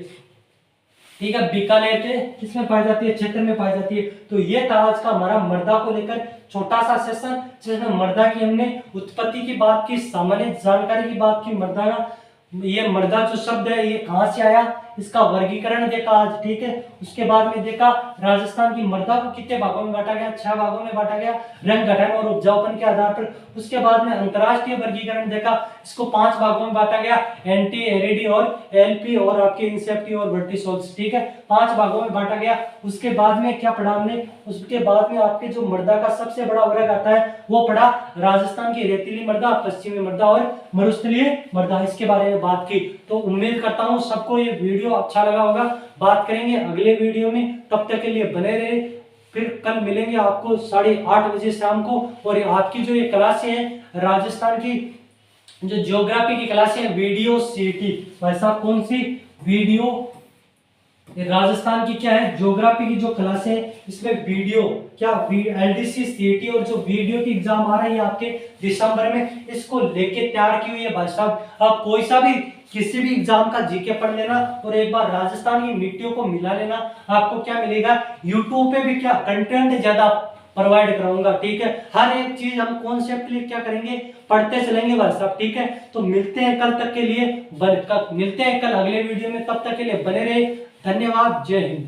ठीक है। बीकानेर के किसमें पाई जाती है, क्षेत्र में पाई जाती है। तो ये था आज का हमारा मृदा को लेकर छोटा सा सेशन, जिसमें मृदा की हमने उत्पत्ति की बात की, सामान्य जानकारी की बात की, मृदा का ये मृदा जो शब्द है ये कहां से आया, इसका वर्गीकरण देखा आज, ठीक है। उसके बाद में देखा राजस्थान की मृदा को कितने भागों में बांटा गया, 6 भागों में बांटा गया, रंग गठन और उपजाऊपन के आधार पर। उसके बाद में अंतरराष्ट्रीय वर्गीकरण देखा, इसको 5 भागों में बांटा गया, एंटी, एरिडी और एलपी और आपके इंसेप्टी और वर्टिसोल्स, ठीक है, 5 भागों में बांटा गया। उसके बाद में क्या पढ़ा हमने, उसके बाद में आपके जो मृदा का सबसे बड़ा वर्ग आता है वो पढ़ा राजस्थान की रेतीली मृदा, पश्चिमी मृदा और मरुस्थलीय मृदा, इसके बारे में बात की। तो उम्मीद करता हूं सबको ये वीडियो अच्छा लगा होगा। बात करेंगे अगले वीडियो में, तब तक के लिए बने रहे। फिर कल मिलेंगे आपको 8:30 बजे शाम को। और आपकी जो ये क्लासें हैं राजस्थान की जो ज्योग्राफी की क्लासें हैं, वीडियो सीटी, वैसा कौन सी वीडियो, राजस्थान की क्या है ज्योग्राफी की जो क्लास है इसमें वीडियो क्या एलडीसी सीटी और जो वीडियो की एग्जाम आ रही है आपके दिसंबर में, इसको लेके तैयार की हुई है भाई साहब। आप कोई सा भी किसी भी एग्जाम का जीके पढ़ लेना और एक बार राजस्थान की मिट्टियों को मिला लेना, आपको क्या मिलेगा, यूट्यूब पे भी क्या कंटेंट ज्यादा प्रोवाइड कराऊंगा, ठीक है। हर एक चीज हम कॉन्सेप्ट लिए क्या करेंगे, पढ़ते चलेंगे भाई साहब, ठीक है। तो मिलते हैं कल तक के लिए, मिलते हैं कल अगले वीडियो में, तब तक के लिए बने रहे। धन्यवाद, जय हिंद।